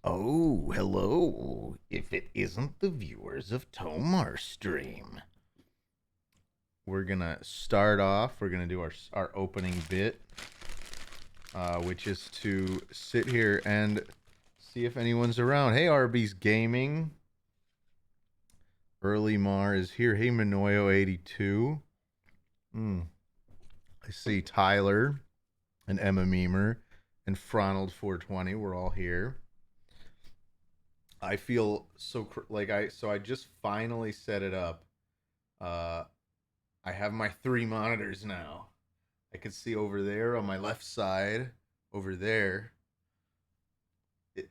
Oh, hello. If it isn't the viewers of TomarStream. We're going to start off. We're going to do our opening bit, which is to sit here and see if anyone's around. Hey, Arby's Gaming. Early Mar is here. Hey, Manoyo82. I see Tyler and Emma Memer and Fronald420. We're all here. I feel so I just finally set it up. I have my 3 monitors now. I can see over there on my left side, over there.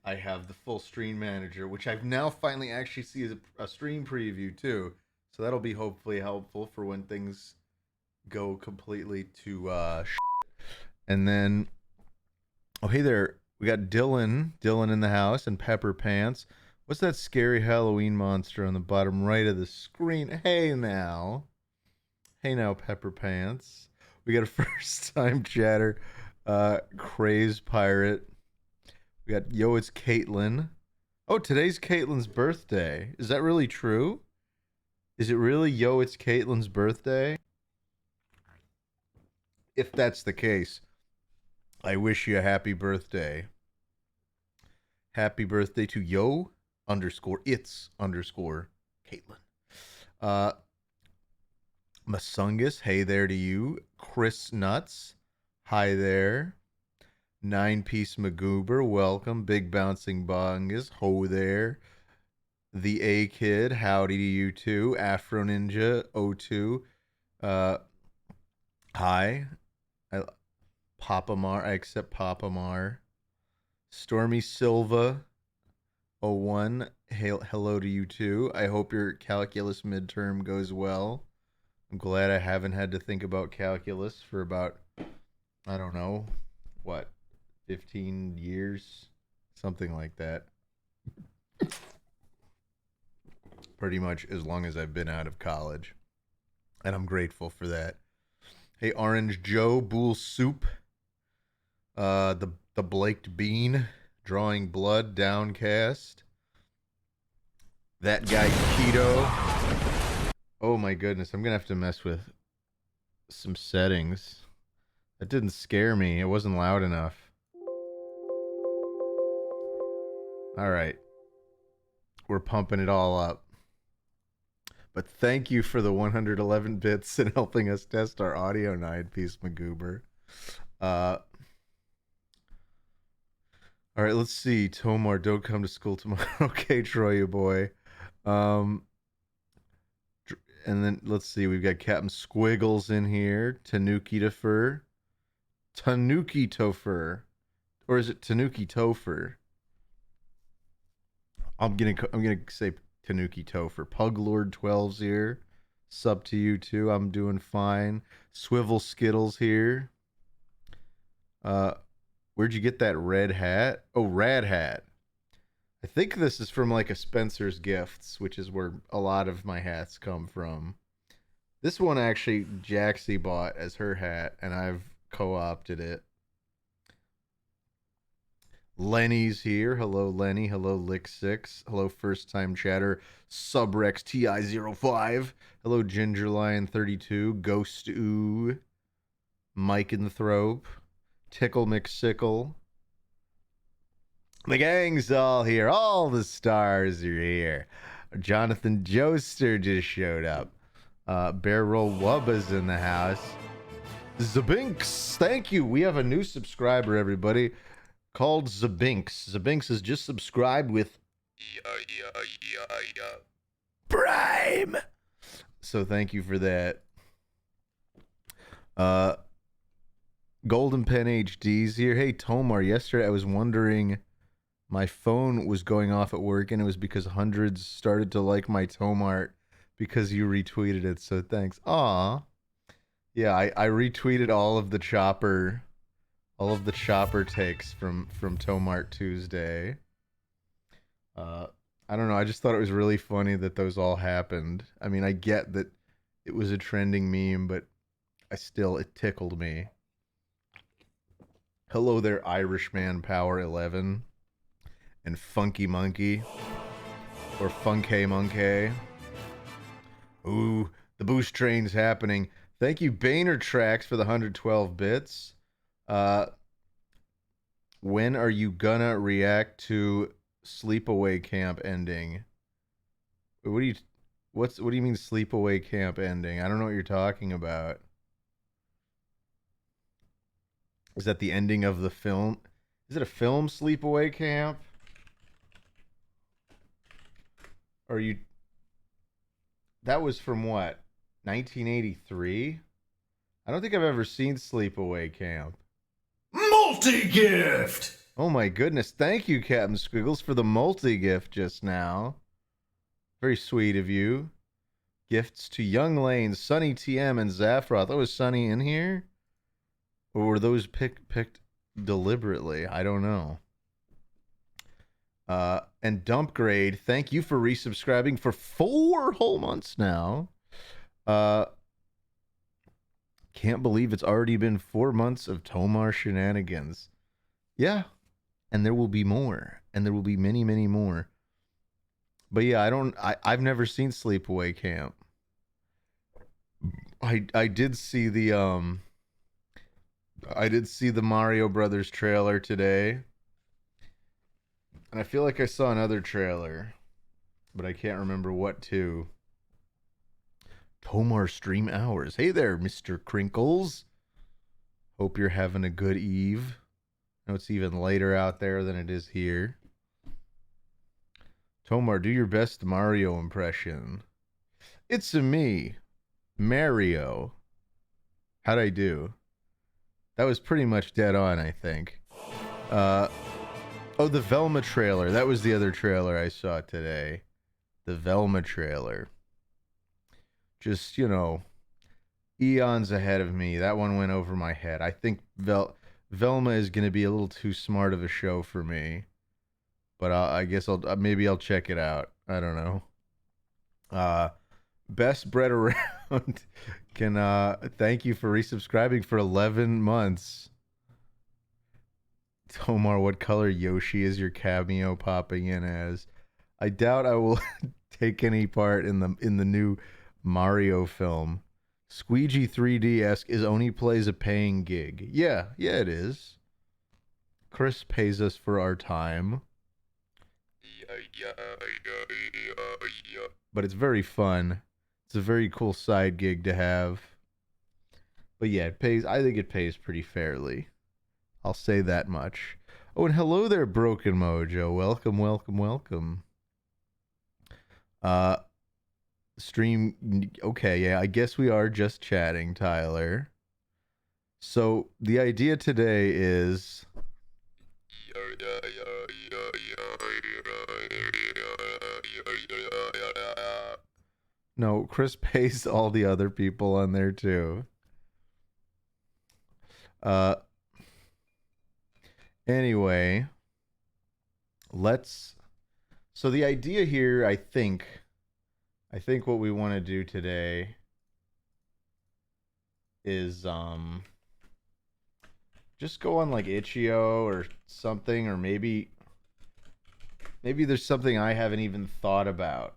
I have the full stream manager, which I've now finally actually see as a stream preview too. So that'll be hopefully helpful for when things go completely to and then oh hey there, we got Dylan in the house and Pepper Pants. What's that scary Halloween monster on the bottom right of the screen? Hey now, Pepper Pants. We got a first time chatter, Crazed Pirate. We got Yo, it's Caitlin. Oh, today's Caitlin's birthday. Is that really true? Is it really Yo, it's Caitlin's birthday? If that's the case, I wish you a happy birthday. Happy birthday to Yo underscore it's underscore Caitlin. Masungus, hey there to you. Chris Nuts, hi there. 9-piece Magoober, welcome. Big Bouncing Bongus, ho there. The A Kid, howdy to you too. Afro Ninja 02, hi. Papa Mar, I accept Papa Mar. Stormy Silva 01, hello to you too. I hope your calculus midterm goes well. I'm glad I haven't had to think about calculus for about, I don't know, what, 15 years? Something like that. Pretty much as long as I've been out of college. And I'm grateful for that. Hey, Orange Joe, Bool Soup. The Blaked Bean, Drawing Blood, Downcast. That guy Keto. Oh my goodness, I'm gonna have to mess with some settings. That didn't scare me. It wasn't loud enough. All right. We're pumping it all up. But thank you for the 111 bits and helping us test our audio, 9-piece Magoober. All right, let's see. Tomar, don't come to school tomorrow. Okay, Troy, you boy. And then let's see. We've got Captain Squiggles in here. Tanuki Topher. Tanuki Topher. Or is it Tanuki Topher? I'm gonna say Tanuki Topher. Puglord 12's here. Sub to you too. I'm doing fine. Swivel Skittles here. Where'd you get that red hat? Oh, Rad Hat. I think this is from like a Spencer's Gifts, which is where a lot of my hats come from. This one actually Jaxie bought as her hat, and I've co-opted it. Lenny's here. Hello, Lenny. Hello, Lick6. Hello, first time chatter. Subrex TI05. Hello, Gingerlion32. Ghost Ooh. Mike Anthrope. Tickle McSickle. The gang's all here. All the stars are here. Jonathan Joester just showed up. Bear Roll Wubba's in the house. Zabinks, thank you. We have a new subscriber, everybody, called Zabinks. Zabinks has just subscribed with Prime. So thank you for that. Golden Pen HD's here. Hey, Tomar, yesterday I was wondering, my phone was going off at work, and it was because hundreds started to like my Tomart because you retweeted it, so thanks. Aw. Yeah, I retweeted all of the chopper takes from Tomart Tuesday. I don't know, I just thought it was really funny that those all happened. I mean, I get that it was a trending meme, but it tickled me. Hello there, Irishman Power 11. and Funky Monkey. Or Funky Monkey. Ooh, the boost train's happening. Thank you, Boehner Tracks, for the 112 bits. When are you gonna react to Sleepaway Camp ending? What do you mean Sleepaway Camp ending? I don't know what you're talking about. Is that the ending of the film? Is it a film, Sleepaway Camp? Or you... That was from what? 1983? I don't think I've ever seen Sleepaway Camp. Multi-gift! Oh my goodness. Thank you, Captain Squiggles, for the multi-gift just now. Very sweet of you. Gifts to Young Lane, Sunny TM, and Zaffroth. Oh, was Sunny in here? Or were those picked deliberately? I don't know. And Dump Grade, thank you for resubscribing for 4 whole months now. Can't believe it's already been 4 months of Tomar shenanigans. Yeah, and there will be more, and there will be many, many more. But yeah, I've never seen Sleepaway Camp. I did see the Mario Brothers trailer today. And I feel like I saw another trailer, but I can't remember what to. TomarStream hours. Hey there, Mr. Crinkles. Hope you're having a good eve. I know it's even later out there than it is here. Tomar, do your best Mario impression. It's a me, Mario. How'd I do? That was pretty much dead on, I think. Oh, the Velma trailer. That was the other trailer I saw today. The Velma trailer. Just, you know, eons ahead of me. That one went over my head. I think Velma is going to be a little too smart of a show for me. But I guess maybe I'll check it out. I don't know. Best bread around can thank you for resubscribing for 11 months. Tomar, what color Yoshi is your cameo popping in as? I doubt I will take any part in the new Mario film. Squeegee 3D-esque is only plays a paying gig. Yeah, it is. Chris pays us for our time. But it's very fun. It's a very cool side gig to have. But yeah, it pays. I think it pays pretty fairly. I'll say that much. Oh, and hello there, Broken Mojo. Welcome, welcome, welcome. Stream. Okay, yeah, I guess we are just chatting, Tyler. So the idea today is... No, Chris pays all the other people on there too. Anyway, so the idea here, I think what we want to do today is just go on like Itch.io or something, or maybe there's something I haven't even thought about.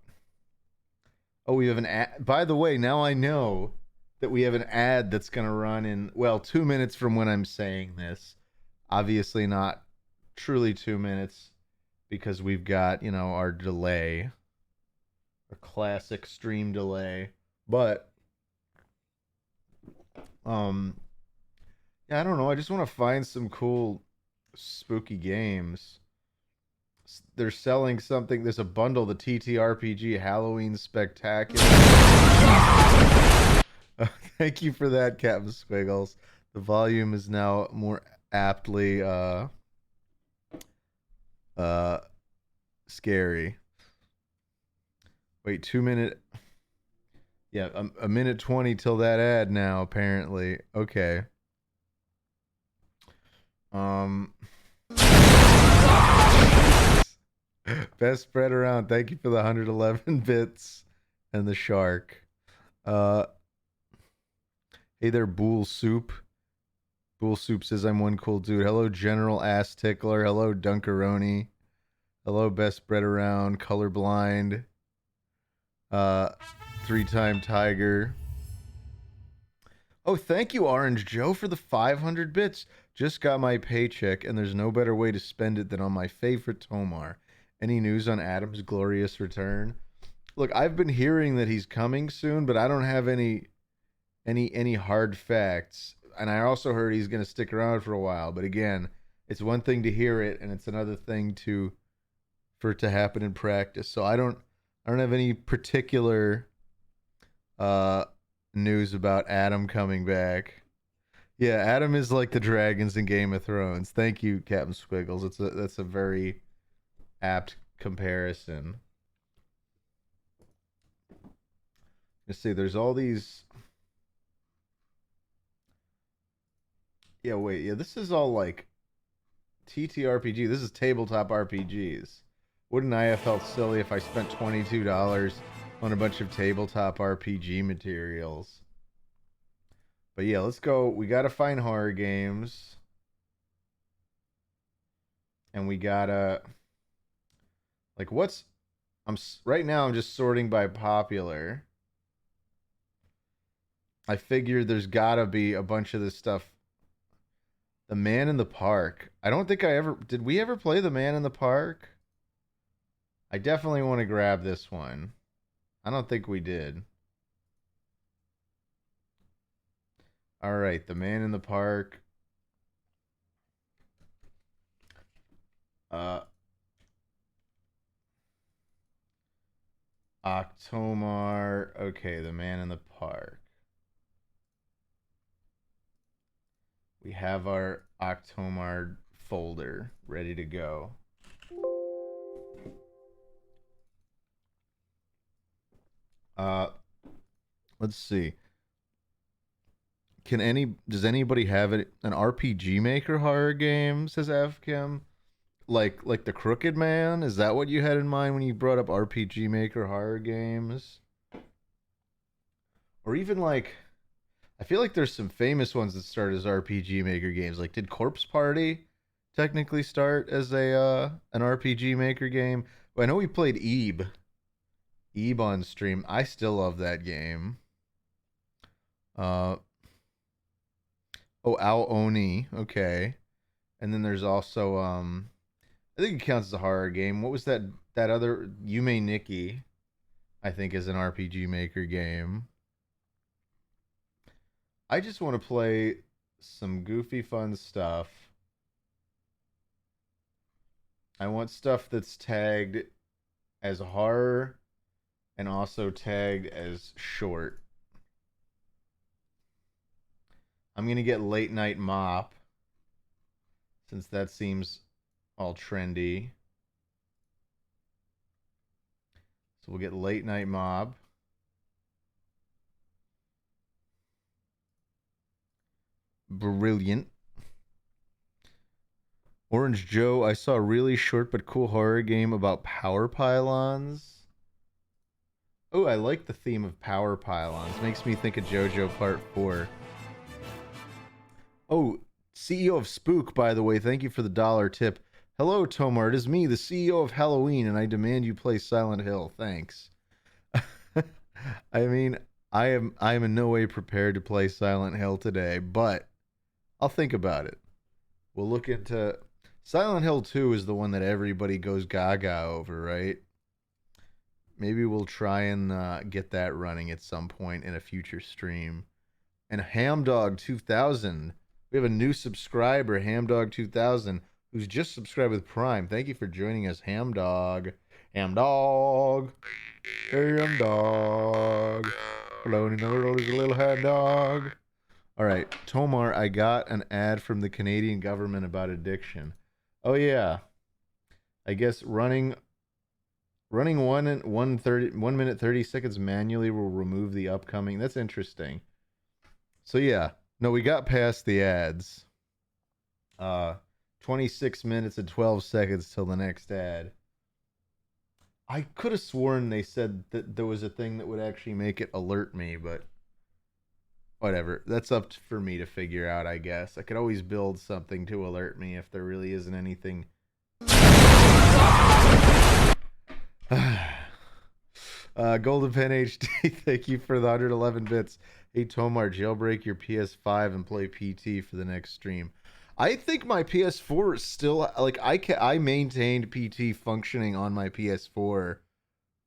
Oh, we have an ad. By the way, now I know that we have an ad that's going to run in, well, 2 minutes from when I'm saying this. Obviously not truly 2 minutes because we've got, our delay. Our classic stream delay. But, yeah, I don't know. I just want to find some cool, spooky games. They're selling something. There's a bundle, the TTRPG Halloween Spectacular. Thank you for that, Captain Squiggles. The volume is now more aptly scary. Wait, 2 minute. Yeah, a minute 20 till that ad now, apparently. Okay. Best spread around. Thank you for the 111 bits and the shark. Hey there, Bool Soup. Bool Soup says I'm one cool dude. Hello, General Ass Tickler. Hello, Dunkaroni. Hello, best bred around, colorblind, 3-time tiger. Oh, thank you, Orange Joe, for the 500 bits. Just got my paycheck, and there's no better way to spend it than on my favorite Tomar. Any news on Adam's glorious return? Look, I've been hearing that he's coming soon, but I don't have any hard facts. And I also heard he's going to stick around for a while. But again, it's one thing to hear it, and it's another thing for it to happen in practice. So I don't have any particular news about Adam coming back. Yeah, Adam is like the dragons in Game of Thrones. Thank you, Captain Squiggles. That's a very apt comparison. Let's see, there's all these. Yeah, wait, yeah, this is all like TTRPG. This is tabletop RPGs. Wouldn't I have felt silly if I spent $22 on a bunch of tabletop RPG materials? But yeah, let's go. We gotta find horror games. And we gotta, like, right now I'm just sorting by popular. I figured there's gotta be a bunch of this stuff. The Man in the Park. I don't think did we ever play The Man in the Park? I definitely want to grab this one. I don't think we did. All right, The Man in the Park. Octomar. Okay, The Man in the Park. We have our Octomar folder ready to go. Let's see. Does anybody have an RPG Maker horror game? Says Afkim. Like the Crooked Man? Is that what you had in mind when you brought up RPG Maker horror games? Or even like, I feel like there's some famous ones that start as RPG Maker games. Like, did Corpse Party technically start as an RPG Maker game? Well, I know we played Ebe on stream. I still love that game. Oh, Ao Oni. Okay. And then there's also I think it counts as a horror game. What was that other Yume Nikki? I think is an RPG Maker game. I just want to play some goofy fun stuff. I want stuff that's tagged as horror and also tagged as short. I'm going to get Late Night Mop since that seems all trendy. So we'll get Late Night Mob. Brilliant. Orange Joe, I saw a really short but cool horror game about power pylons. Oh, I like the theme of power pylons. Makes me think of JoJo Part 4. Oh, CEO of Spook, by the way, thank you for the $1 tip. Hello, Tomar. It is me, the CEO of Halloween, and I demand you play Silent Hill. Thanks. I mean, I am in no way prepared to play Silent Hill today, but I'll think about it. We'll look into Silent Hill 2 is the one that everybody goes gaga over, right? Maybe we'll try and get that running at some point in a future stream. And Hamdog2000. We have a new subscriber, Hamdog2000, who's just subscribed with Prime. Thank you for joining us, Hamdog. Hamdog. Hamdog. Alone in the world is a little Hamdog. All right, Tomar, I got an ad from the Canadian government about addiction. Oh yeah, I guess running 1 minute 30 seconds manually will remove the upcoming. That's interesting. So yeah, no, we got past the ads. 26 minutes and 12 seconds till the next ad. I could have sworn they said that there was a thing that would actually make it alert me, but whatever. That's up for me to figure out, I guess. I could always build something to alert me if there really isn't anything Golden Pen HD, thank you for the 111 bits. Hey Tomar, jailbreak your PS5 and play PT for the next stream. I think my PS4 is still like I maintained PT functioning on my PS4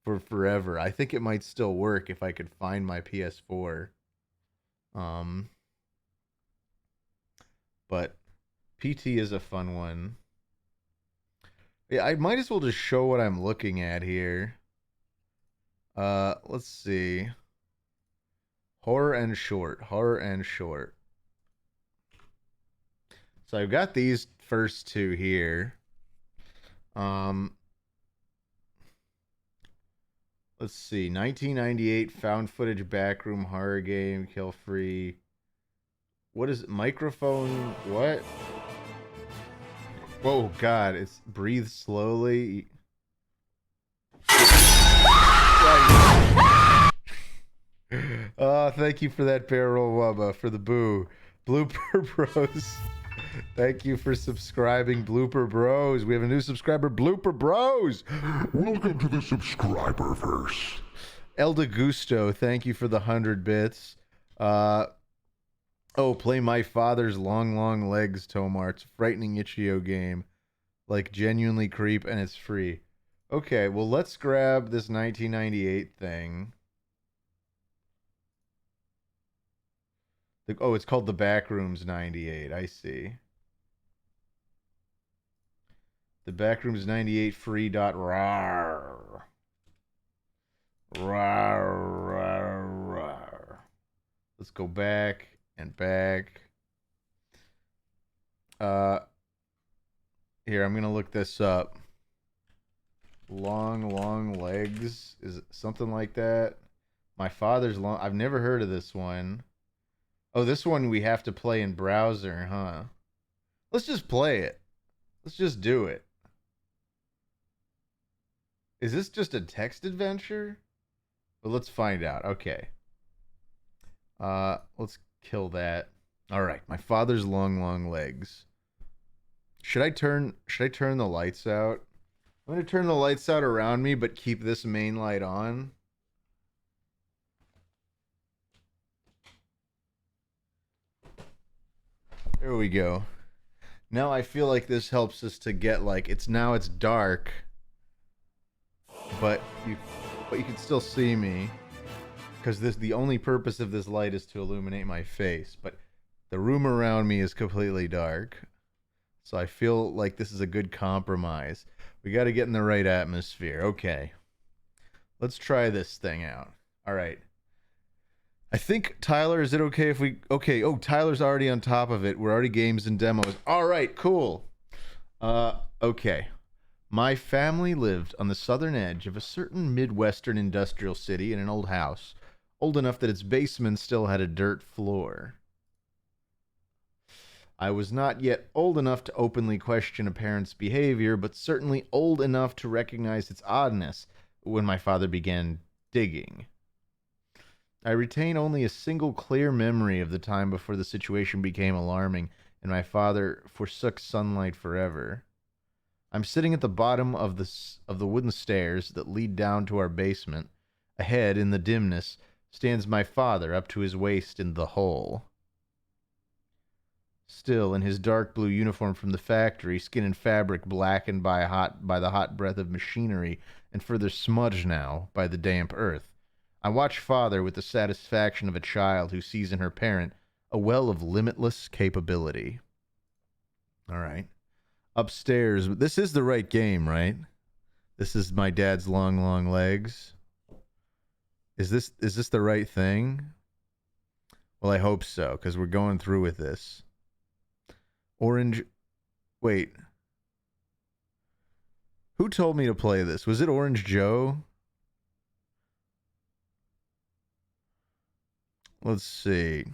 for forever. I think it might still work if I could find my PS4. But PT is a fun one. Yeah, I might as well just show what I'm looking at here. Let's see. Horror and short. Horror and short. So I've got these first two here. Let's see. 1998 found footage backroom horror game, kill free. What is it? Microphone? What? Oh God! It's breathe slowly. Thank you for that barrel wubba for the boo. Blooper Bros. Thank you for subscribing, Blooper Bros. We have a new subscriber, Blooper Bros. Welcome to the subscriber verse. El Gusto, thank you for the 100 bits. Play My Father's Long Long Legs, Tomar. It's a frightening itch.io game. Like, genuinely creep, and it's free. Okay, well, let's grab this 1998 thing. It's called the Backrooms 98. I see. The Backrooms 98 free dot rar. Rar, rar, rar. Let's go back and back. Here, I'm gonna look this up. Long, long legs. Is it something like that? My Father's long. I've never heard of this one. Oh, this one we have to play in browser, huh? Let's just play it. Let's just do it. Is this just a text adventure? Well, let's find out. Okay. Let's kill that. All right. My Father's long, long legs. Should I turn the lights out? I'm going to turn the lights out around me, but keep this main light on. There we go. Now I feel like this helps us to get like it's dark, but you can still see me because the only purpose of this light is to illuminate my face, but the room around me is completely dark. So I feel like this is a good compromise. We got to get in the right atmosphere. Okay. Let's try this thing out. All right. I think, Tyler, is it okay if we... Okay, Tyler's already on top of it. We're already games and demos. All right, cool. Okay. My family lived on the southern edge of a certain Midwestern industrial city in an old house, old enough that its basement still had a dirt floor. I was not yet old enough to openly question a parent's behavior, but certainly old enough to recognize its oddness when my father began digging. I retain only a single clear memory of the time before the situation became alarming and my father forsook sunlight forever. I'm sitting at the bottom of the wooden stairs that lead down to our basement. Ahead, in the dimness, stands my father up to his waist in the hole. Still, in his dark blue uniform from the factory, skin and fabric blackened by the hot breath of machinery and further smudged now by the damp earth. I watch father with the satisfaction of a child who sees in her parent a well of limitless capability. All right. Upstairs, this is the right game, right? This is my dad's long, long legs. Is this the right thing? Well, I hope so, because we're going through with this. Orange... Wait. Who told me to play this? Was it Orange Joe? Let's see.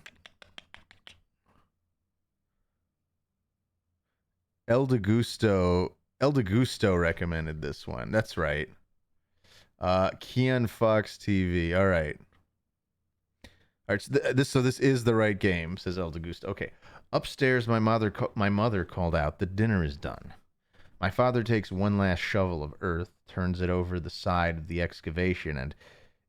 El Gusto recommended this one. That's right. Kean Fox TV. All right. All right. So this is the right game, says El Gusto. Okay. Upstairs, my mother called out, "The dinner is done." My father takes one last shovel of earth, turns it over the side of the excavation, and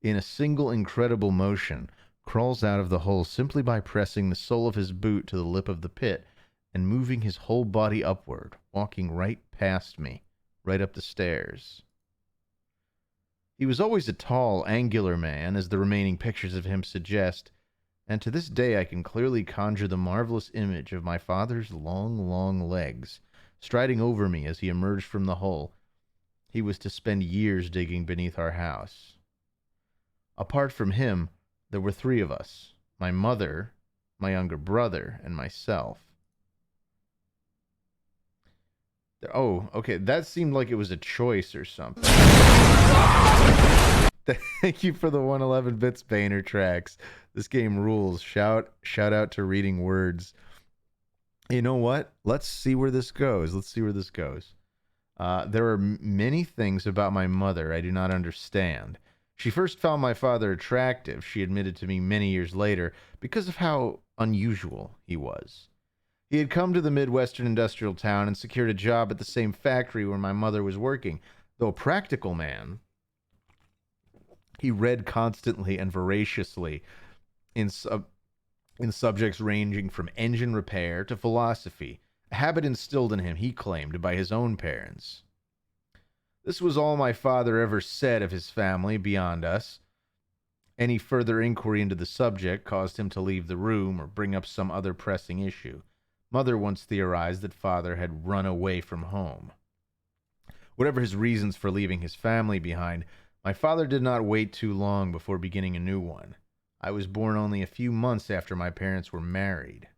in a single incredible motion, crawls out of the hole simply by pressing the sole of his boot to the lip of the pit and moving his whole body upward, walking right past me, right up the stairs. He was always a tall, angular man, as the remaining pictures of him suggest, and to this day I can clearly conjure the marvelous image of my father's long, long legs, striding over me as he emerged from the hole he was to spend years digging beneath our house. Apart from him, there were three of us: my mother, my younger brother, and myself. Oh, okay, that seemed like it was a choice or something. Thank you for the 111 bits, Boehner Tracks. This game rules. Shout out to Reading Words. You know what? Let's see where this goes. There are many things about my mother I do not understand. She first found my father attractive, she admitted to me many years later, because of how unusual he was. He had come to the Midwestern industrial town and secured a job at the same factory where my mother was working. Though a practical man, he read constantly and voraciously in subjects ranging from engine repair to philosophy, a habit instilled in him, he claimed, by his own parents. This was all my father ever said of his family beyond us. Any further inquiry into the subject caused him to leave the room or bring up some other pressing issue. Mother once theorized that father had run away from home. Whatever his reasons for leaving his family behind, my father did not wait too long before beginning a new one. I was born only a few months after my parents were married.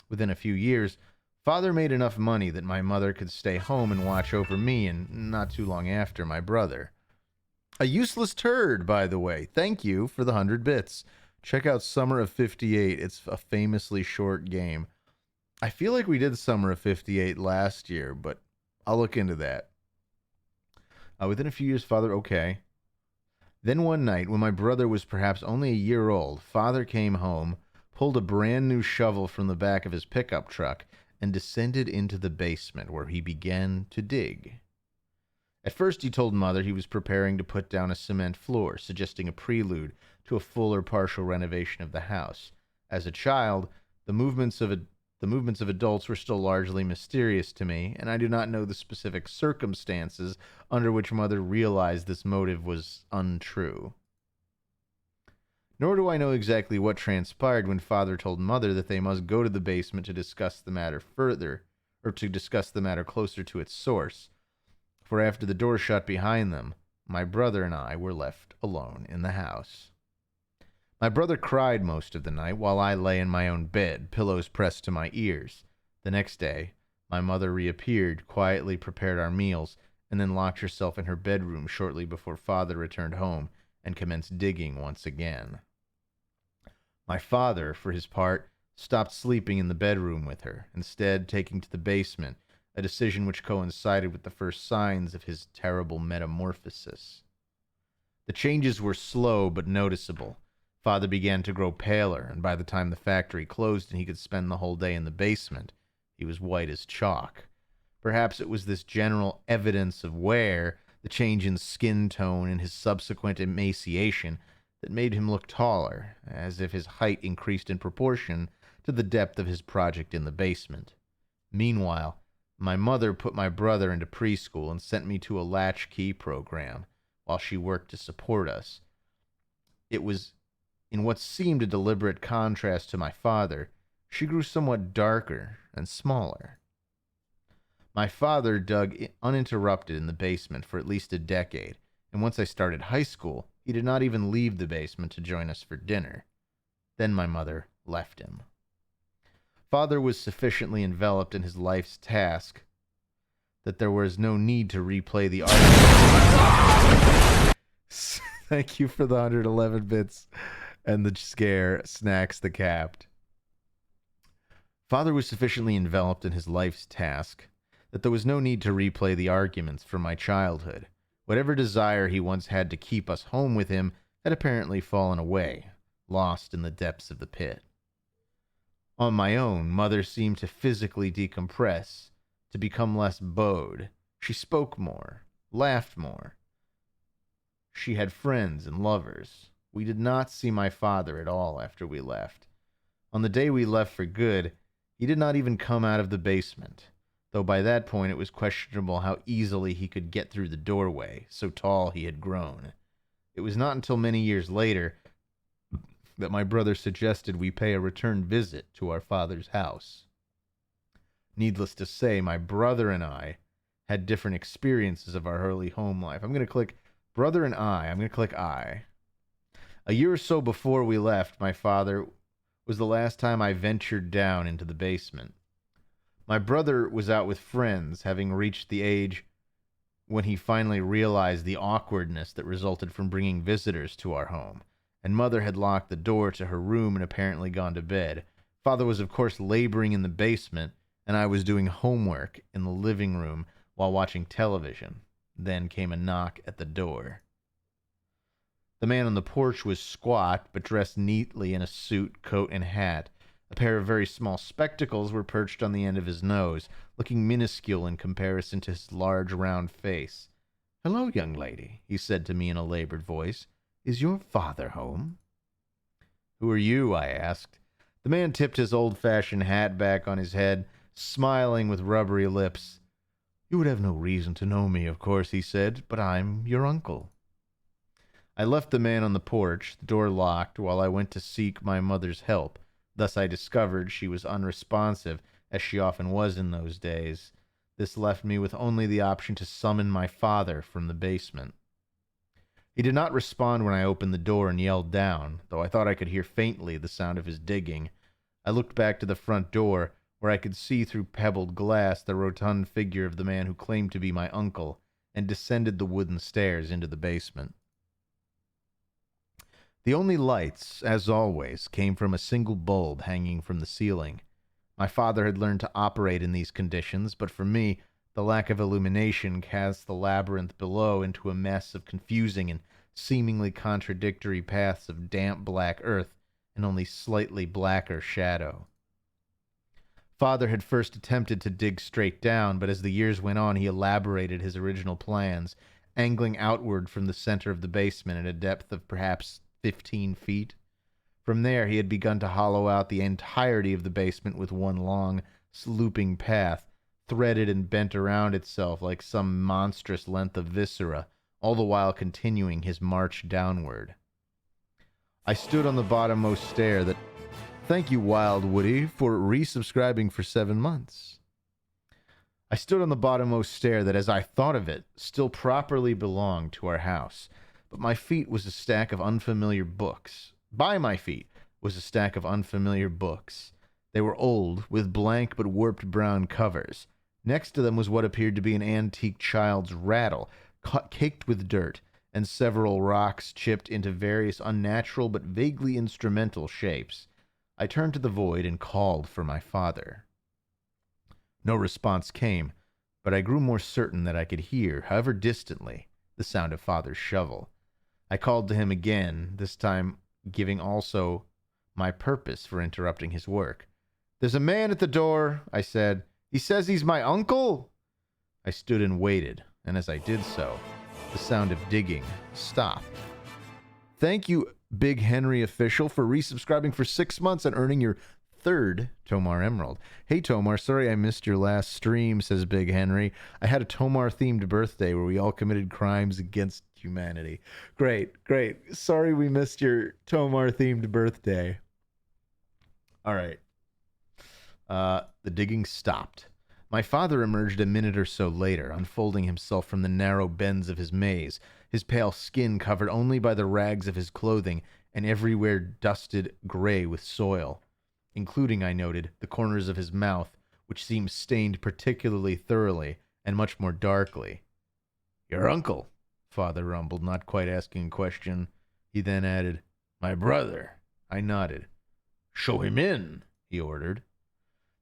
Within a few years, father made enough money that my mother could stay home and watch over me, and not too long after, my brother. A useless turd, by the way. Thank you for the 100 bits. Check out Summer of 58. It's a famously short game. I feel like we did Summer of 58 last year, but I'll look into that. Within a few years, father, okay. Then one night, when my brother was perhaps only a year old, father came home, pulled a brand new shovel from the back of his pickup truck, and descended into the basement, where he began to dig. At first he told mother he was preparing to put down a cement floor, suggesting a prelude to a full or partial renovation of the house. As a child, the movements of adults were still largely mysterious to me, and I do not know the specific circumstances under which mother realized this motive was untrue. Nor do I know exactly what transpired when father told mother that they must go to the basement to discuss the matter further, or to discuss the matter closer to its source. For after the door shut behind them, my brother and I were left alone in the house. My brother cried most of the night while I lay in my own bed, pillows pressed to my ears. The next day, my mother reappeared, quietly prepared our meals, and then locked herself in her bedroom shortly before father returned home and commenced digging once again. My father, for his part, stopped sleeping in the bedroom with her, instead taking to the basement, a decision which coincided with the first signs of his terrible metamorphosis. The changes were slow but noticeable. Father began to grow paler, and by the time the factory closed and he could spend the whole day in the basement, he was white as chalk. Perhaps it was this general evidence of wear, the change in skin tone and his subsequent emaciation, that made him look taller, as if his height increased in proportion to the depth of his project in the basement. Meanwhile, my mother put my brother into preschool and sent me to a latchkey program while she worked to support us. It was in what seemed a deliberate contrast to my father. She grew somewhat darker and smaller. My father dug uninterrupted in the basement for at least a decade, and once I started high school, he did not even leave the basement to join us for dinner. Then my mother left him. Father was sufficiently enveloped in his life's task that there was no need to replay the argument. Thank you for the 111 bits and the scare, Snacks the Capped. Father was sufficiently enveloped in his life's task that there was no need to replay the arguments from my childhood. Whatever desire he once had to keep us home with him had apparently fallen away, lost in the depths of the pit. On my own, mother seemed to physically decompress, to become less bowed. She spoke more, laughed more. She had friends and lovers. We did not see my father at all after we left. On the day we left for good, he did not even come out of the basement, though by that point it was questionable how easily he could get through the doorway, so tall he had grown. It was not until many years later that my brother suggested we pay a return visit to our father's house. Needless to say, my brother and I had different experiences of our early home life. I'm going to click brother and I. I'm going to click I. A year or so before we left, my father was the last time I ventured down into the basement. My brother was out with friends, having reached the age when he finally realized the awkwardness that resulted from bringing visitors to our home, and mother had locked the door to her room and apparently gone to bed. Father was, of course, laboring in the basement, and I was doing homework in the living room while watching television. Then came a knock at the door. The man on the porch was squat, but dressed neatly in a suit, coat, and hat. A pair of very small spectacles were perched on the end of his nose, looking minuscule in comparison to his large, round face. "Hello, young lady," he said to me in a labored voice. "Is your father home?" "Who are you?" I asked. The man tipped his old-fashioned hat back on his head, smiling with rubbery lips. "You would have no reason to know me, of course," he said, "but I'm your uncle." I left the man on the porch, the door locked, while I went to seek my mother's help. Thus I discovered she was unresponsive, as she often was in those days. This left me with only the option to summon my father from the basement. He did not respond when I opened the door and yelled down, though I thought I could hear faintly the sound of his digging. I looked back to the front door, where I could see through pebbled glass the rotund figure of the man who claimed to be my uncle, and descended the wooden stairs into the basement. The only lights, as always, came from a single bulb hanging from the ceiling. My father had learned to operate in these conditions, but for me, the lack of illumination cast the labyrinth below into a mess of confusing and seemingly contradictory paths of damp black earth and only slightly blacker shadow. Father had first attempted to dig straight down, but as the years went on, he elaborated his original plans, angling outward from the center of the basement at a depth of perhaps 15 feet. From there, he had begun to hollow out the entirety of the basement with one long, looping path, threaded and bent around itself like some monstrous length of viscera, all the while continuing his march downward. I stood on the bottommost stair that... Thank you, Wild Woody, for resubscribing for 7 months. I stood on the bottommost stair that, as I thought of it, still properly belonged to our house. But my feet was a stack of unfamiliar books. By my feet was a stack of unfamiliar books. They were old, with blank but warped brown covers. Next to them was what appeared to be an antique child's rattle, caked with dirt, and several rocks chipped into various unnatural but vaguely instrumental shapes. I turned to the void and called for my father. No response came, but I grew more certain that I could hear, however distantly, the sound of Father's shovel. I called to him again, this time giving also my purpose for interrupting his work. "There's a man at the door," I said. "He says he's my uncle." I stood and waited, and as I did so, the sound of digging stopped. Thank you, Big Henry Official, for resubscribing for 6 months and earning your 3rd Tomar Emerald. "Hey, Tomar, sorry I missed your last stream," says Big Henry. "I had a Tomar-themed birthday where we all committed crimes against humanity." Great, great. Sorry we missed your Tomar-themed birthday. All right. The digging stopped. My father emerged a minute or so later, unfolding himself from the narrow bends of his maze, his pale skin covered only by the rags of his clothing and everywhere dusted gray with soil, including, I noted, the corners of his mouth, which seemed stained particularly thoroughly and much more darkly. "Your uncle," Father rumbled, not quite asking a question. He then added, "My brother." I nodded. "Show him in," he ordered.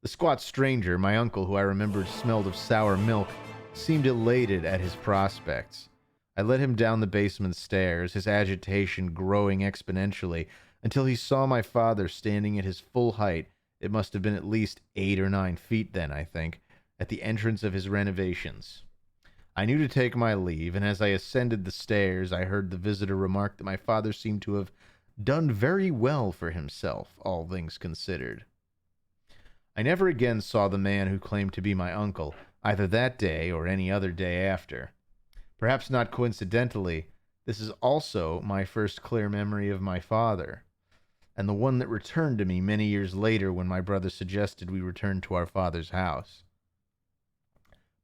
The squat stranger, my uncle, who I remembered smelled of sour milk, seemed elated at his prospects. I led him down the basement stairs, his agitation growing exponentially, until he saw my father standing at his full height. It must have been at least 8 or 9 feet then, I think, at the entrance of his renovations. I knew to take my leave, and as I ascended the stairs, I heard the visitor remark that my father seemed to have done very well for himself, all things considered. I never again saw the man who claimed to be my uncle, either that day or any other day after. Perhaps not coincidentally, this is also my first clear memory of my father, and the one that returned to me many years later when my brother suggested we return to our father's house.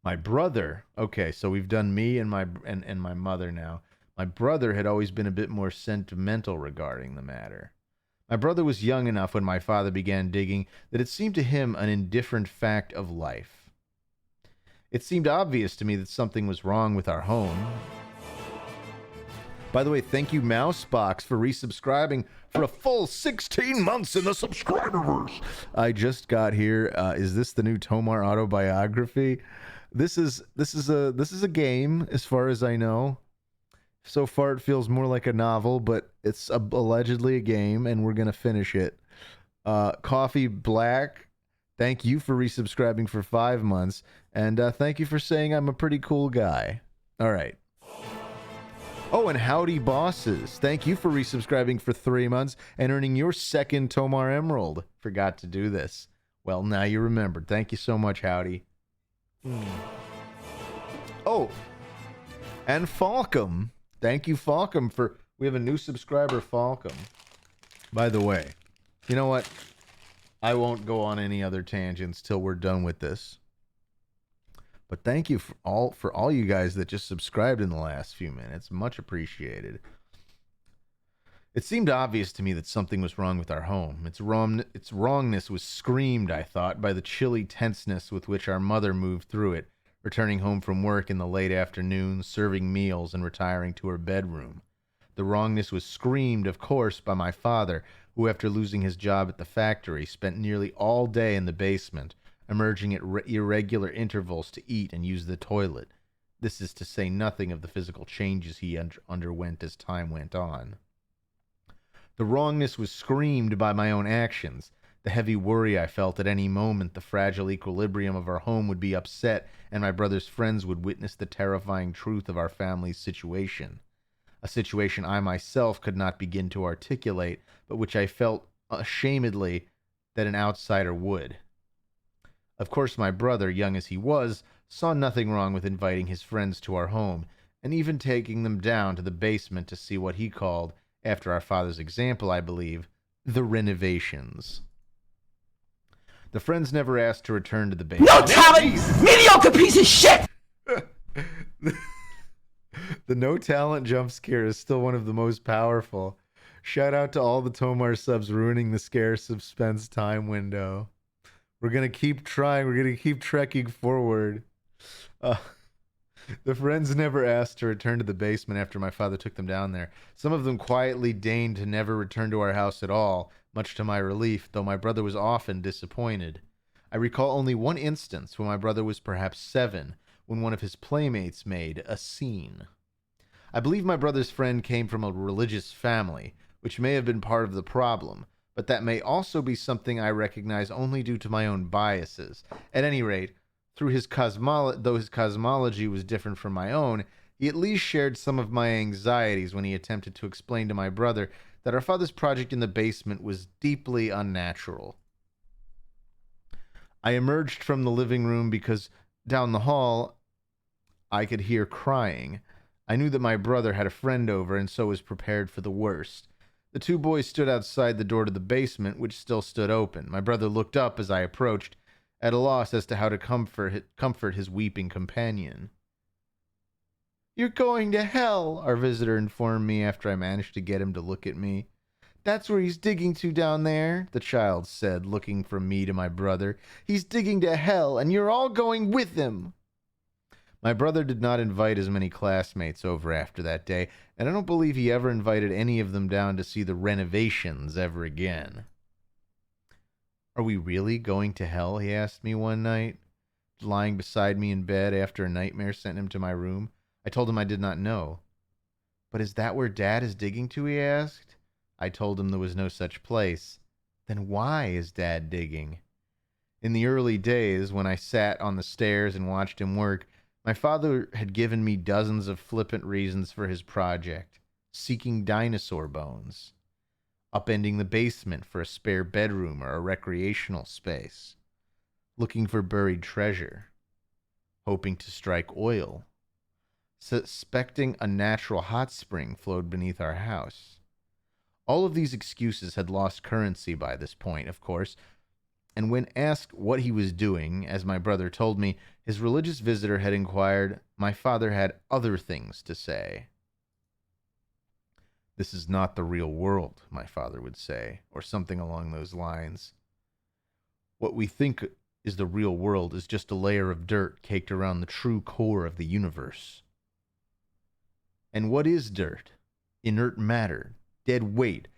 My brother, okay, so we've done me and my mother now. My brother had always been a bit more sentimental regarding the matter. My brother was young enough when my father began digging that it seemed to him an indifferent fact of life. It seemed obvious to me that something was wrong with our home. By the way, thank you, Mousebox, for resubscribing for a full 16 months in the subscriberverse. I just got here. Is this the new Tomar autobiography? This is a game, as far as I know. So far, it feels more like a novel, but it's allegedly a game, and we're gonna finish it. Coffee Black, thank you for resubscribing for 5 months, and thank you for saying I'm a pretty cool guy. All right. Oh, and Howdy Bosses, thank you for resubscribing for 3 months and earning your second Tomar Emerald. Forgot to do this. Well, now you remembered. Thank you so much, Howdy. Oh, and Falcom. Thank you, Falcom, for... We have a new subscriber, Falcom. By the way, you know what? I won't go on any other tangents till we're done with this. But thank you for all you guys that just subscribed in the last few minutes. Much appreciated. It seemed obvious to me that something was wrong with our home. Its wrongness was screamed, I thought, by the chilly tenseness with which our mother moved through it, returning home from work in the late afternoon, serving meals, and retiring to her bedroom. The wrongness was screamed, of course, by my father, who, after losing his job at the factory, spent nearly all day in the basement, emerging at irregular intervals to eat and use the toilet. This is to say nothing of the physical changes he underwent as time went on. The wrongness was screamed by my own actions, the heavy worry I felt at any moment the fragile equilibrium of our home would be upset and my brother's friends would witness the terrifying truth of our family's situation. A situation I myself could not begin to articulate, but which I felt ashamedly that an outsider would. Of course, my brother, young as he was, saw nothing wrong with inviting his friends to our home, and even taking them down to the basement to see what he called, after our father's example, I believe, the renovations. The friends never asked to return to the basement. No talent! Mediocre piece of shit! The no talent jump scare is still one of the most powerful. Shout out to all the Tomar subs ruining the scare suspense time window. We're going to keep trying. We're going to keep trekking forward. The friends never asked to return to the basement after my father took them down there. Some of them quietly deigned to never return to our house at all, much to my relief, though my brother was often disappointed. I recall only one instance when my brother was perhaps 7, when one of his playmates made a scene. I believe my brother's friend came from a religious family, which may have been part of the problem, but that may also be something I recognize only due to my own biases. At any rate, though his cosmology was different from my own, he at least shared some of my anxieties when he attempted to explain to my brother that our father's project in the basement was deeply unnatural. I emerged from the living room because down the hall I could hear crying. I knew that my brother had a friend over and so was prepared for the worst. The two boys stood outside the door to the basement, which still stood open. My brother looked up as I approached, at a loss as to how to comfort his weeping companion. "You're going to hell," our visitor informed me after I managed to get him to look at me. "That's where he's digging to down there," the child said, looking from me to my brother. "He's digging to hell, and you're all going with him." My brother did not invite as many classmates over after that day, and I don't believe he ever invited any of them down to see the renovations ever again. "Are we really going to hell?" he asked me one night, lying beside me in bed after a nightmare sent him to my room. I told him I did not know. "But is that where Dad is digging to?" he asked. I told him there was no such place. "Then why is Dad digging?" In the early days, when I sat on the stairs and watched him work, My father had given me dozens of flippant reasons for his project: seeking dinosaur bones, upending the basement for a spare bedroom or a recreational space, looking for buried treasure, hoping to strike oil, suspecting a natural hot spring flowed beneath our house. All of these excuses had lost currency by this point, of course, and when asked what he was doing, as my brother told me, his religious visitor had inquired, my father had other things to say. "This is not the real world," my father would say, or something along those lines. "What we think is the real world is just a layer of dirt caked around the true core of the universe." And what is dirt? Inert matter, dead weight,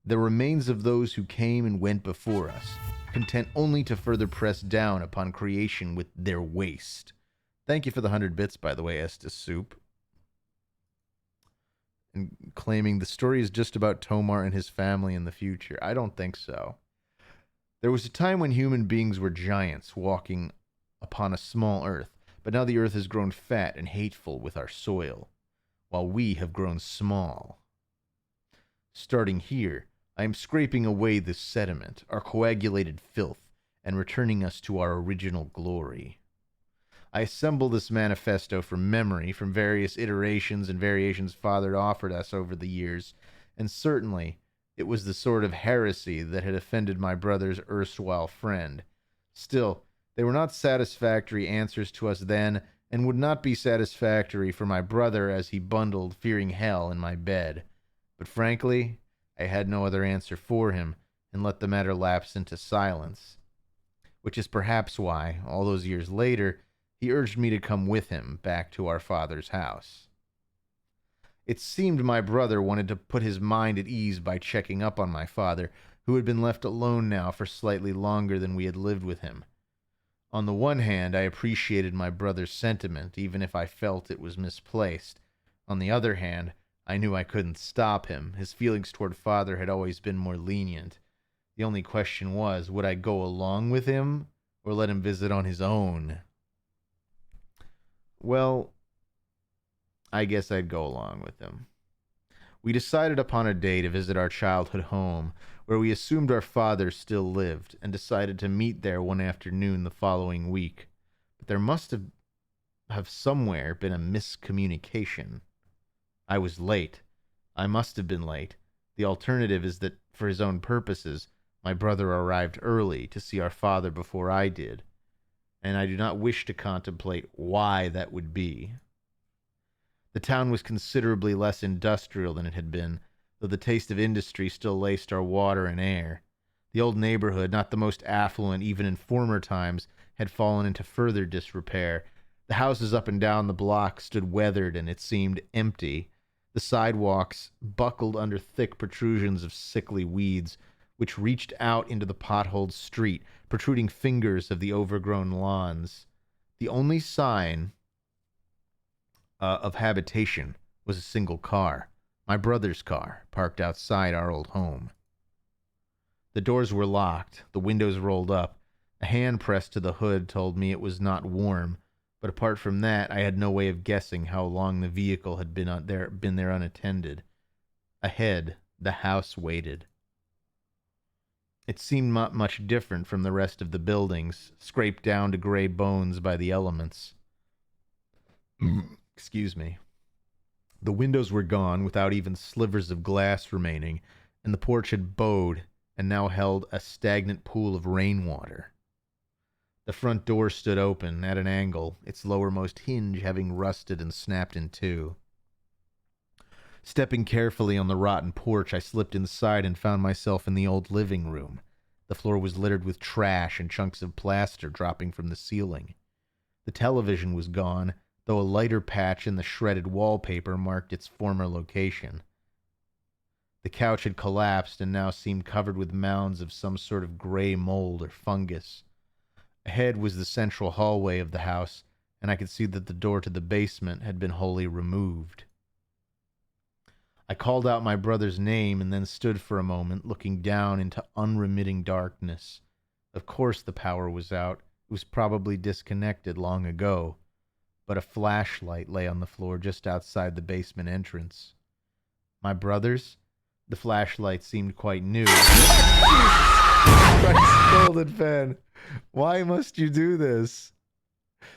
the remains of those who came and went before us, content only to further press down upon creation with their waste. Thank you for the 100 bits, by the way, Estes Soup. And claiming the story is just about Tomar and his family in the future. I don't think so. There was a time when human beings were giants walking upon a small earth, but now the earth has grown fat and hateful with our soil, while we have grown small. Starting here, I am scraping away this sediment, our coagulated filth, and returning us to our original glory. I assemble this manifesto from memory, from various iterations and variations Father had offered us over the years, and certainly it was the sort of heresy that had offended my brother's erstwhile friend. Still, they were not satisfactory answers to us then, and would not be satisfactory for my brother as he bundled, fearing hell, in my bed. But frankly, I had no other answer for him, and let the matter lapse into silence. Which is perhaps why, all those years later, he urged me to come with him back to our father's house. It seemed my brother wanted to put his mind at ease by checking up on my father, who had been left alone now for slightly longer than we had lived with him. On the one hand, I appreciated my brother's sentiment, even if I felt it was misplaced. On the other hand, I knew I couldn't stop him. His feelings toward father had always been more lenient. The only question was, would I go along with him, or let him visit on his own? Well, I guess I'd go along with him. We decided upon a day to visit our childhood home, where we assumed our father still lived, and decided to meet there one afternoon the following week. But there must have somewhere been a miscommunication. I was late. I must have been late. The alternative is that, for his own purposes, my brother arrived early to see our father before I did, and I do not wish to contemplate why that would be. The town was considerably less industrial than it had been, though the taste of industry still laced our water and air. The old neighborhood, not the most affluent even in former times, had fallen into further disrepair. The houses up and down the block stood weathered, and it seemed empty. The sidewalks buckled under thick protrusions of sickly weeds, which reached out into the potholed street, protruding fingers of the overgrown lawns. The only sign of habitation was a single car, my brother's car, parked outside our old home. The doors were locked, the windows rolled up. A hand pressed to the hood told me it was not warm, but apart from that, I had no way of guessing how long the vehicle had been there unattended. Ahead, the house waited. It seemed not much different from the rest of the buildings, scraped down to gray bones by the elements. Excuse me. The windows were gone, without even slivers of glass remaining, and the porch had bowed and now held a stagnant pool of rainwater. The front door stood open, at an angle, its lowermost hinge having rusted and snapped in two. Stepping carefully on the rotten porch, I slipped inside and found myself in the old living room. The floor was littered with trash and chunks of plaster dropping from the ceiling. The television was gone, though a lighter patch in the shredded wallpaper marked its former location. The couch had collapsed and now seemed covered with mounds of some sort of gray mold or fungus. Ahead was the central hallway of the house, and I could see that the door to the basement had been wholly removed. I called out my brother's name and then stood for a moment, looking down into unremitting darkness. Of course the power was out. It was probably disconnected long ago. but a flashlight lay on the floor just outside the basement entrance. My brother's? The flashlight seemed quite new. Christ, Golden Pen. Why must you do this?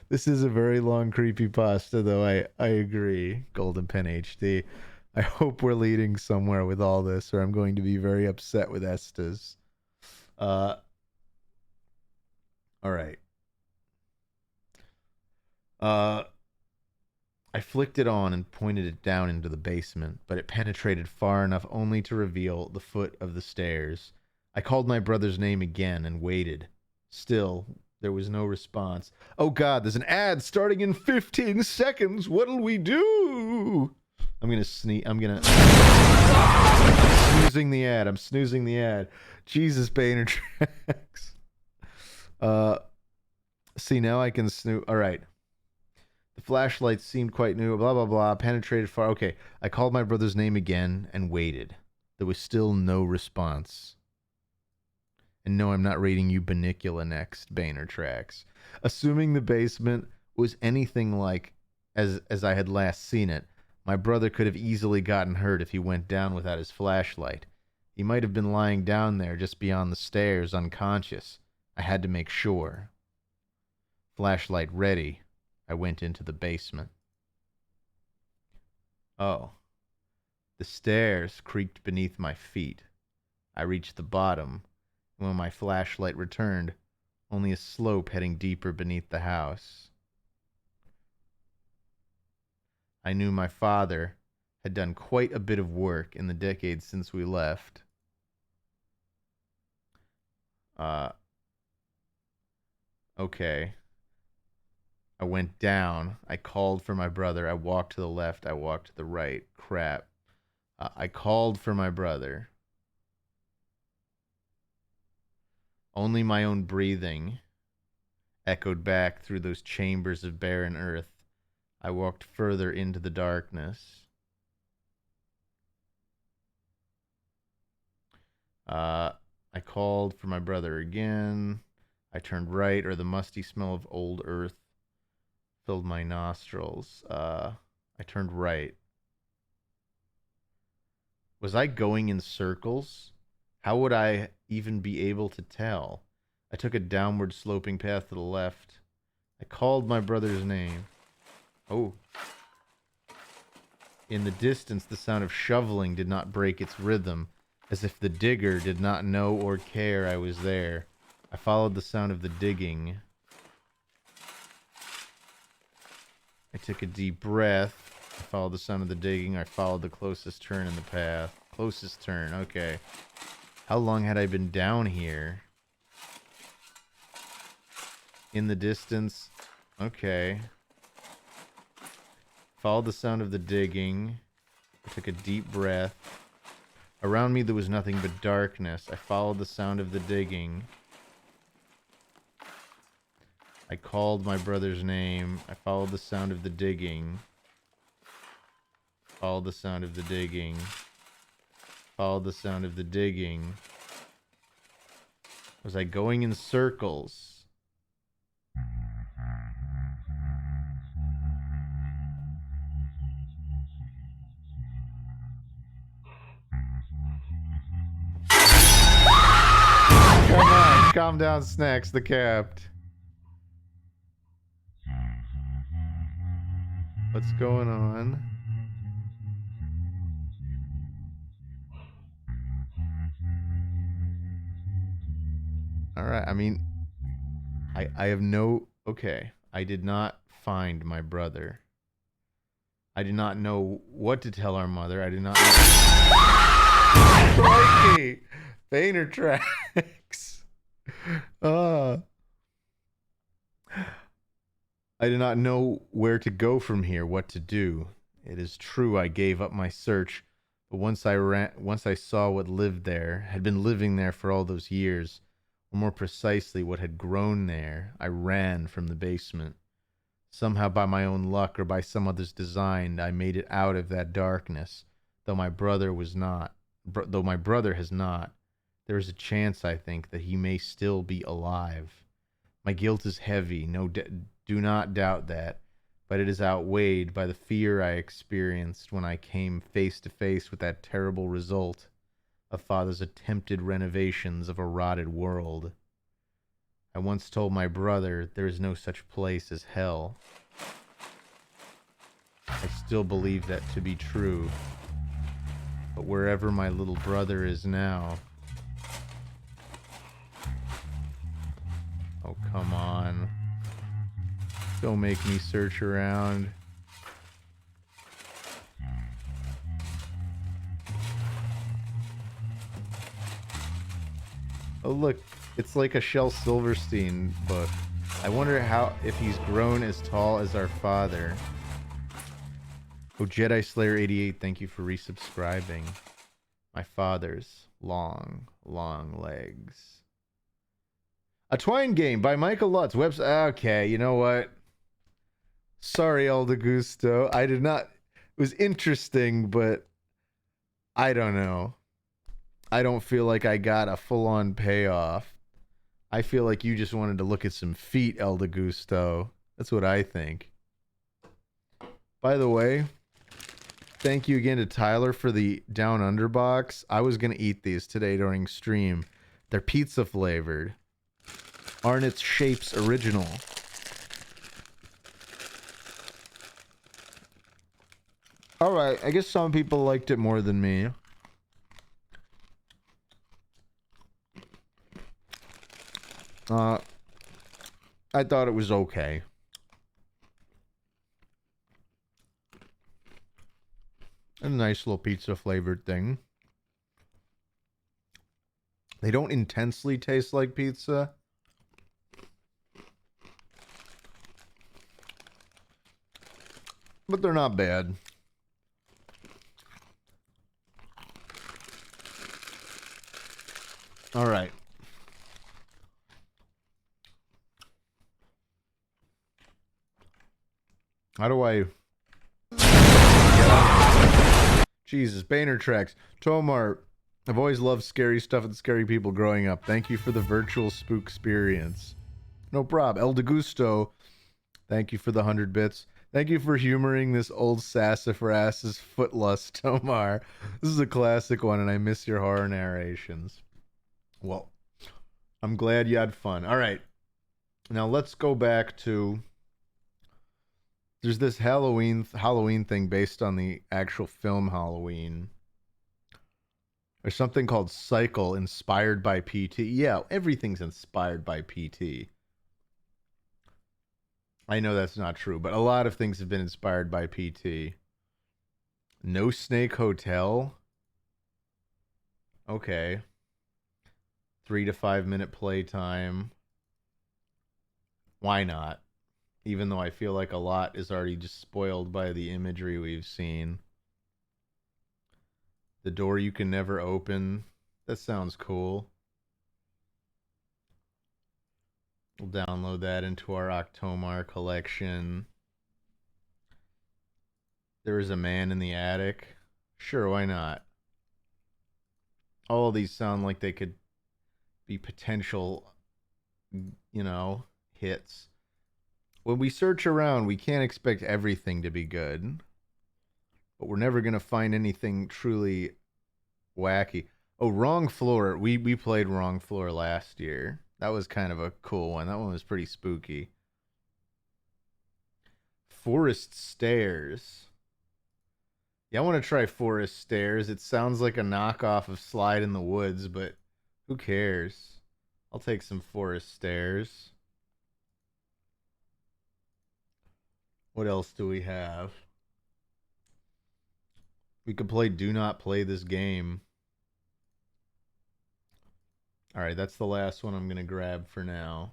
This is a very long creepypasta, though. I agree, Golden Pen HD. I hope we're leading somewhere with all this, or I'm going to be very upset with Estes. All right. I flicked it on and pointed it down into the basement, but it penetrated far enough only to reveal the foot of the stairs. I called my brother's name again and waited. Still, there was no response. Oh God, there's an ad starting in 15 seconds. What'll we do? I'm gonna sneeze. I'm snoozing the ad. I'm snoozing the ad. Jesus, Boehner tracks. See, now I can snooze. All right. The flashlight seemed quite new. Blah, blah, blah. Penetrated far. Okay. I called my brother's name again and waited. There was still no response. And no, I'm not rating you Banicula next, Boehner tracks. Assuming the basement was anything like as I had last seen it, my brother could have easily gotten hurt if he went down without his flashlight. He might have been lying down there just beyond the stairs, unconscious. I had to make sure. Flashlight ready, I went into the basement. Oh. The stairs creaked beneath my feet. I reached the bottom, and when my flashlight returned, only a slope heading deeper beneath the house. I knew my father had done quite a bit of work in the decades since we left. Okay. I went down. I called for my brother. I walked to the left. I walked to the right. Crap. I called for my brother. Only my own breathing echoed back through those chambers of barren earth. I walked further into the darkness. I called for my brother again. I turned right, or the musty smell of old earth filled my nostrils. I turned right. Was I going in circles? How would I even be able to tell? I took a downward sloping path to the left. I called my brother's name. Oh. In the distance, the sound of shoveling did not break its rhythm, as if the digger did not know or care I was there. I followed the sound of the digging. I took a deep breath. I followed the sound of the digging. I followed the closest turn in the path. Closest turn, okay. How long had I been down here? In the distance. Okay. Followed the sound of the digging. I took a deep breath. Around me there was nothing but darkness. I followed the sound of the digging. I called my brother's name. I followed the sound of the digging. Followed the sound of the digging. Followed the sound of the digging. Was I going in circles? Come on, calm down, Snacks, the Capt. What's going on? Alright, I mean, I have no... Okay, I did not find my brother. I did not know what to tell our mother. I did not know... Crikey! Boehner tracks. I did not know where to go from here, what to do. It is true I gave up my search, but once I saw what lived there, had been living there for all those years, or more precisely what had grown there, I ran from the basement. Somehow by my own luck or by some other's design, I made it out of that darkness, though my brother has not. There is a chance, I think, that he may still be alive. My guilt is heavy, do not doubt that, but it is outweighed by the fear I experienced when I came face to face with that terrible result of Father's attempted renovations of a rotted world. I once told my brother there is no such place as hell. I still believe that to be true. But wherever my little brother is now... Oh, come on. Don't make me search around. Oh, look. It's like a Shel Silverstein book. I wonder if he's grown as tall as our father. Oh, Jedi Slayer 88, thank you for resubscribing. My father's long, long legs. A Twine Game by Michael Lutz. Okay, you know what? Sorry, El Gusto. I did not... It was interesting, but... I don't know. I don't feel like I got a full-on payoff. I feel like you just wanted to look at some feet, El Gusto. That's what I think. By the way, thank you again to Tyler for the Down Under box. I was going to eat these today during stream. They're pizza flavored. Arnott's Shapes Original. Alright, I guess some people liked it more than me. I thought it was okay. A nice little pizza flavored thing. They don't intensely taste like pizza. But they're not bad. All right. How do I... Jesus, Boehner Tracks. Tomar, I've always loved scary stuff and scary people growing up. Thank you for the virtual spook experience. No prob. El DeGusto, thank you for the 100 bits. Thank you for humoring this old sassafras's footlust, Tomar. This is a classic one, and I miss your horror narrations. Well, I'm glad you had fun. All right. Now let's go back to... There's this Halloween thing based on the actual film Halloween. There's something called Cycle, inspired by PT. Yeah, everything's inspired by PT. I know that's not true, but a lot of things have been inspired by PT. No Snake Hotel? Okay. 3 to 5 minute playtime. Why not? Even though I feel like a lot is already just spoiled by the imagery we've seen. The Door You Can Never Open. That sounds cool. We'll download that into our Octomar collection. There is a Man in the Attic. Sure, why not? All of these sound like they could be potential, you know, hits. When we search around, we can't expect everything to be good. But we're never going to find anything truly wacky. Oh, Wrong Floor. We played Wrong Floor last year. That was kind of a cool one. That one was pretty spooky. Forest Stairs. Yeah, I want to try Forest Stairs. It sounds like a knockoff of Slide in the Woods, but who cares? I'll take some Forest Stairs. What else do we have? We could play Do Not Play This Game. Alright, that's the last one I'm going to grab for now.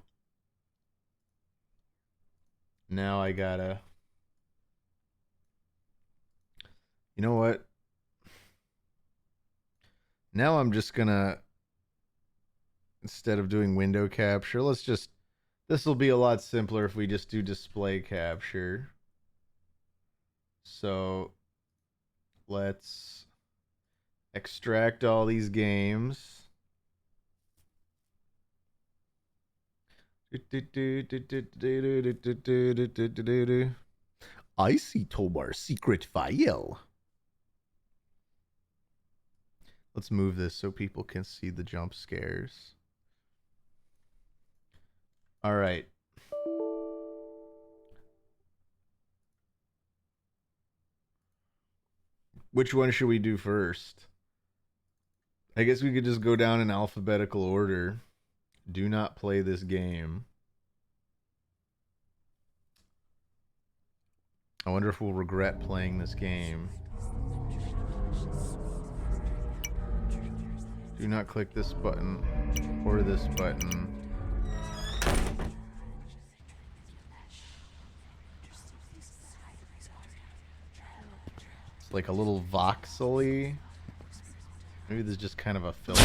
Now I gotta... You know what? Now I'm just going to... Instead of doing window capture, let's just... This will be a lot simpler if we just do display capture. So let's extract all these games. I see Tomar's secret file. Let's move this so people can see the jump scares. All right. Which one should we do first? I guess we could just go down in alphabetical order. Do not play this game. I wonder if we'll regret playing this game. Do not click this button or this button. It's like a little voxely. Maybe this is just kind of a film.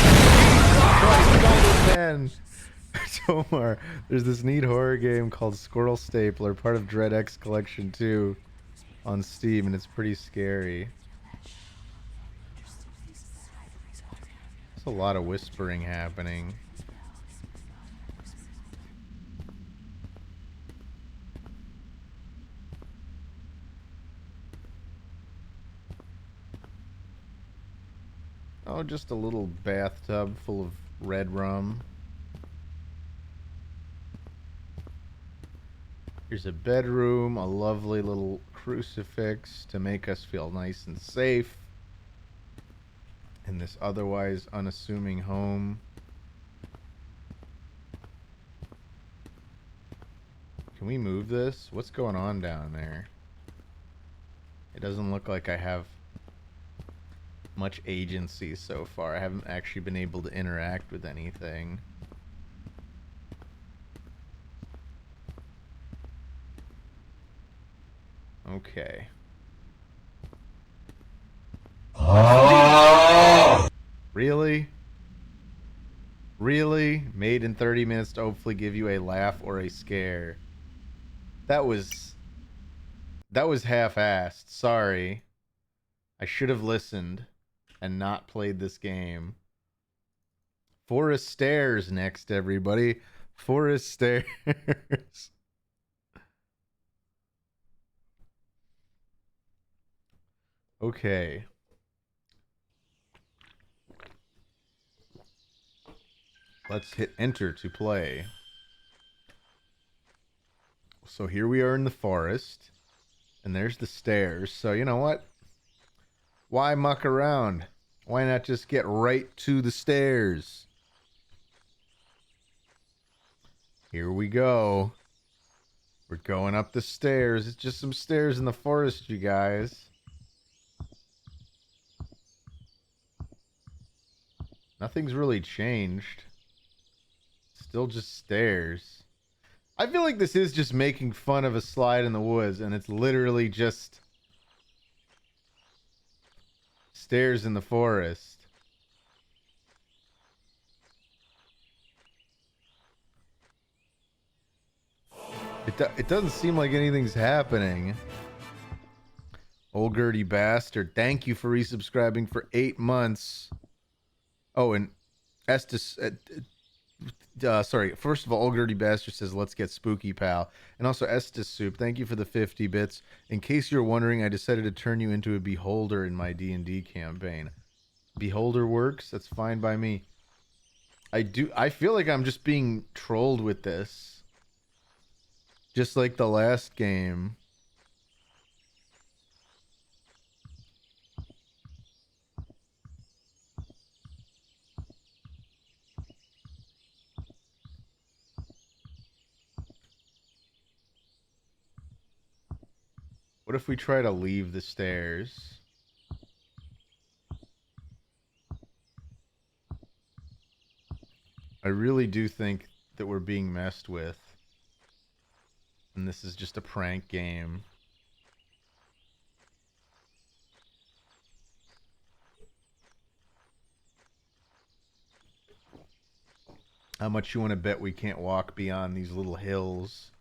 Tomar, there's this neat horror game called Squirrel Stapler, part of Dread X Collection 2 on Steam, and it's pretty scary. There's a lot of whispering happening. Oh, just a little bathtub full of red rum. Here's a bedroom, a lovely little crucifix to make us feel nice and safe in this otherwise unassuming home. Can we move this? What's going on down there? It doesn't look like I have much agency so far. I haven't actually been able to interact with anything. Okay. Really? Really? Made in 30 minutes to hopefully give you a laugh or a scare. That was half-assed. Sorry. I should have listened and not played this game. Forest Stairs next, everybody. Forest Stairs. Okay. Let's hit enter to play. So here we are in the forest. And there's the stairs. So you know what? Why muck around? Why not just get right to the stairs? Here we go. We're going up the stairs. It's just some stairs in the forest, you guys. Nothing's really changed. Still just stairs. I feel like this is just making fun of a slide in the woods, and it's literally just stairs in the forest. It doesn't seem like anything's happening. Old Gertie Bastard, thank you for resubscribing for 8 months. Oh, and Estes... sorry, first of all, Old Gertie Bastard says, let's get spooky, pal. And also, Estes Soup, thank you for the 50 bits. In case you're wondering, I decided to turn you into a beholder in my D&D campaign. Beholder works? That's fine by me. I feel like I'm just being trolled with this. Just like the last game. What if we try to leave the stairs? I really do think that we're being messed with. And this is just a prank game. How much you want to bet we can't walk beyond these little hills?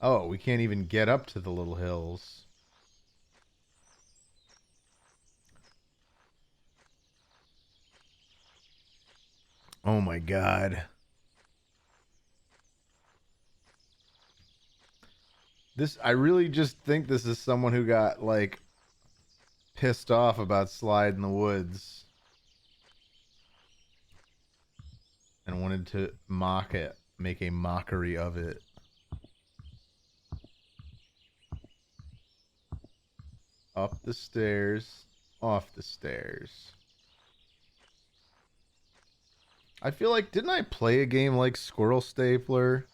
Oh, we can't even get up to the little hills. Oh my god. This, I really just think this is someone who got, like, pissed off about Slide in the Woods and wanted to mock it, make a mockery of it. Up the stairs, off the stairs. I feel like, didn't I play a game like Squirrel Stapler?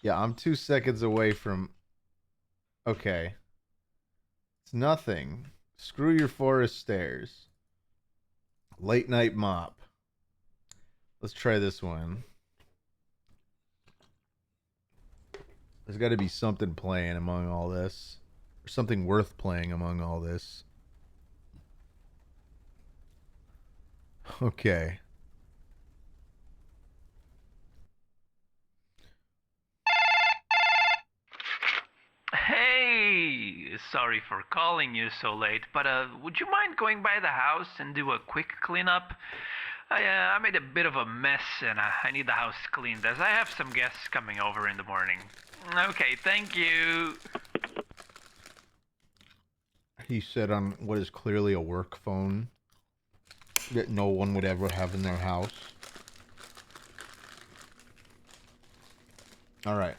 Yeah, I'm 2 seconds away from... Okay. It's nothing. Screw your forest stairs. Late Night Mop. Let's try this one. There's got to be something playing among all this. Or something worth playing among all this. Okay. Hey, sorry for calling you so late, but would you mind going by the house and do a quick cleanup? I made a bit of a mess and I need the house cleaned as I have some guests coming over in the morning. Okay, thank you. He said on what is clearly a work phone that no one would ever have in their house. Alright.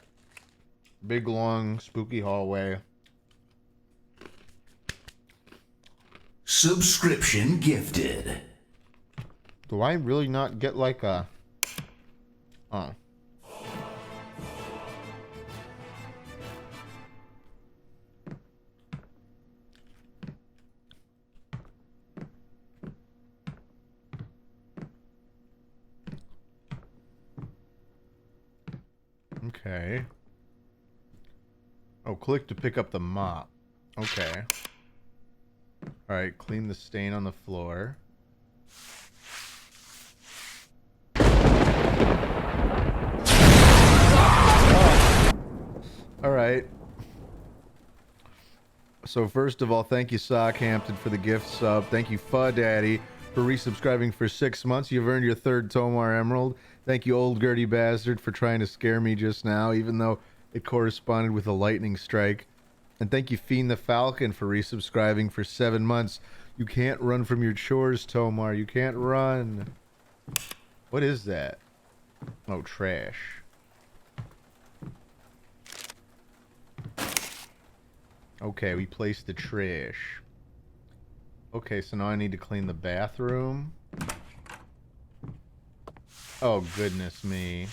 Big, long, spooky hallway. Subscription gifted. Do I really not get like a... Oh. Okay. Oh, click to pick up the mop. Okay. Alright, clean the stain on the floor. Alright. So first of all, thank you Sockhampton for the gift sub. Thank you Daddy for resubscribing for 6 months. You've earned your 3rd Tomar Emerald. Thank you Old Gertie Bastard for trying to scare me just now, even though it corresponded with a lightning strike. And thank you Fiend the Falcon for resubscribing for 7 months. You can't run from your chores, Tomar. You can't run. What is that? Oh, trash. Okay, we placed the trash. Okay, so now I need to clean the bathroom. Oh, goodness me.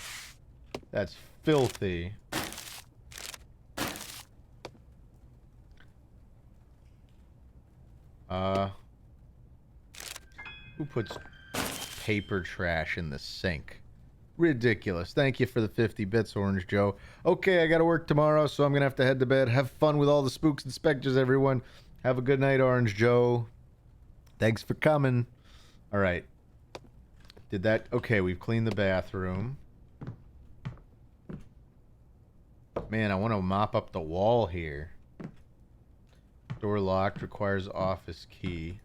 That's filthy. Who puts paper trash in the sink? Ridiculous. Thank you for the 50 bits, Orange Joe. Okay, I gotta work tomorrow, so I'm gonna have to head to bed. Have fun with all the spooks and specters, everyone. Have a good night, Orange Joe. Thanks for coming. Alright. Did that... Okay, we've cleaned the bathroom. Man, I want to mop up the wall here. Door locked. Requires office key.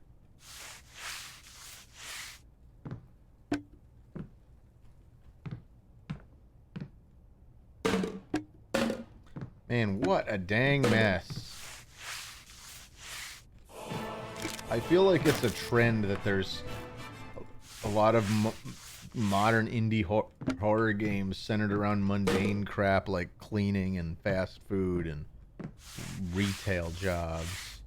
Man, what a dang mess. I feel like it's a trend that there's a lot of modern indie horror games centered around mundane crap like cleaning and fast food and retail jobs.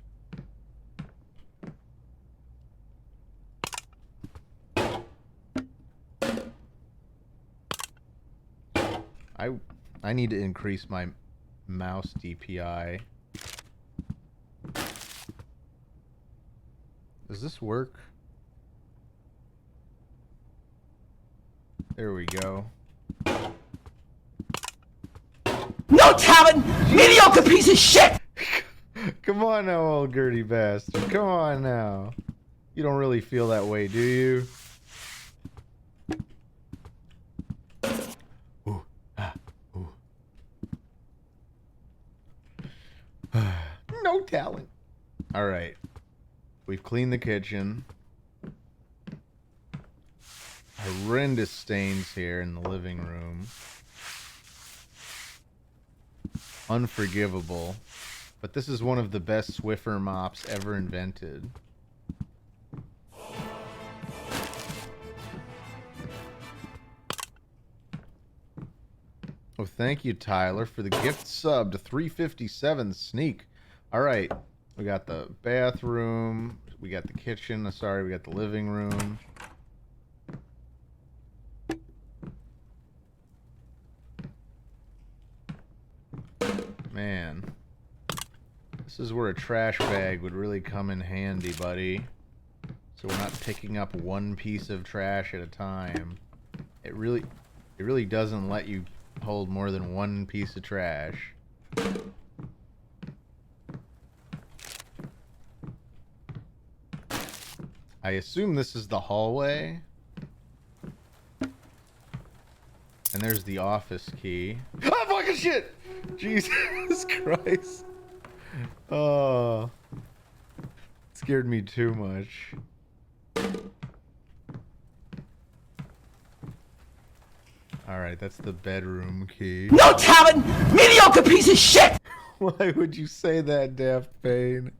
I need to increase my mouse DPI. Does this work? There we go. No talent! Mediocre piece of shit! Come on now, old Gertie bastard. Come on now. You don't really feel that way, do you? Ooh. Ah. Ooh. No talent. Alright. We've cleaned the kitchen. Horrendous stains here in the living room. unforgivable. But this is one of the best Swiffer mops ever invented. Oh, thank you, Tyler, for the gift sub to 357 Sneak. All right, we got the bathroom, we got the kitchen. Sorry, we got the living room. Man, this is where a trash bag would really come in handy, buddy. So we're not picking up one piece of trash at a time. It really doesn't let you hold more than one piece of trash. I assume this is the hallway. And there's the office key. Oh, fucking shit! Jesus Christ. Oh. Scared me too much. Alright, that's the bedroom key. No talent, mediocre piece of shit! Why would you say that, Daft Bane?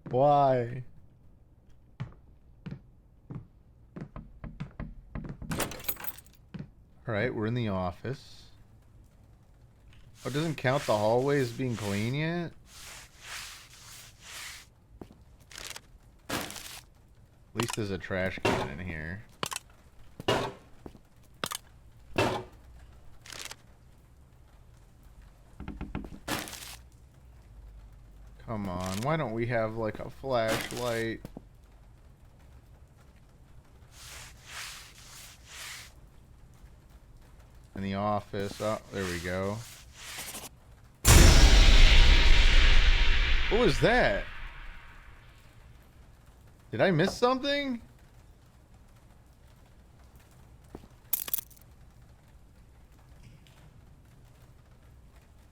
Why? Alright, we're in the office. Oh, it doesn't count the hallway as being clean yet? At least there's a trash can in here. Come on, why don't we have like a flashlight? In the office. Oh, there we go. What was that? Did I miss something?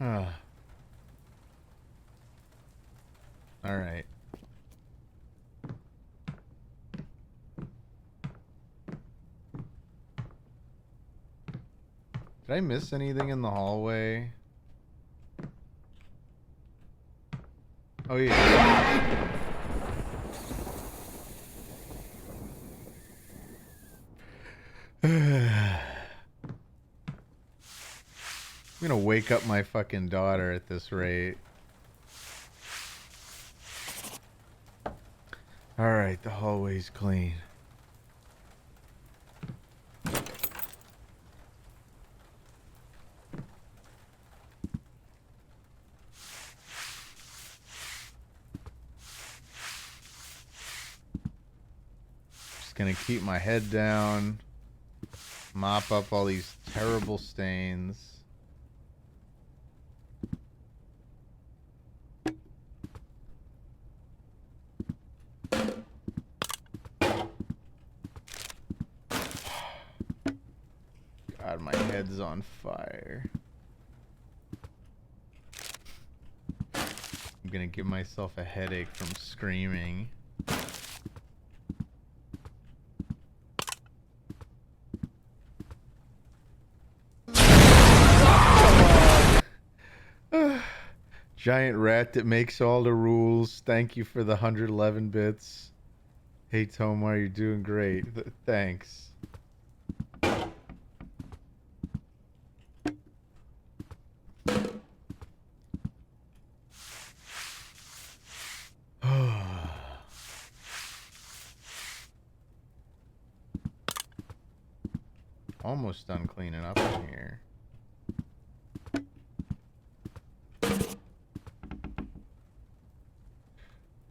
Ah. All right. Did I miss anything in the hallway? Oh yeah. I'm gonna wake up my fucking daughter at this rate. Alright, the hallway's clean. Just gonna keep my head down, mop up all these terrible stains. God, my head's on fire. I'm gonna give myself a headache from screaming. Giant rat that makes all the rules. Thank you for the 111 bits. Hey Tomar, you're doing great. Thanks. Almost done cleaning up in here.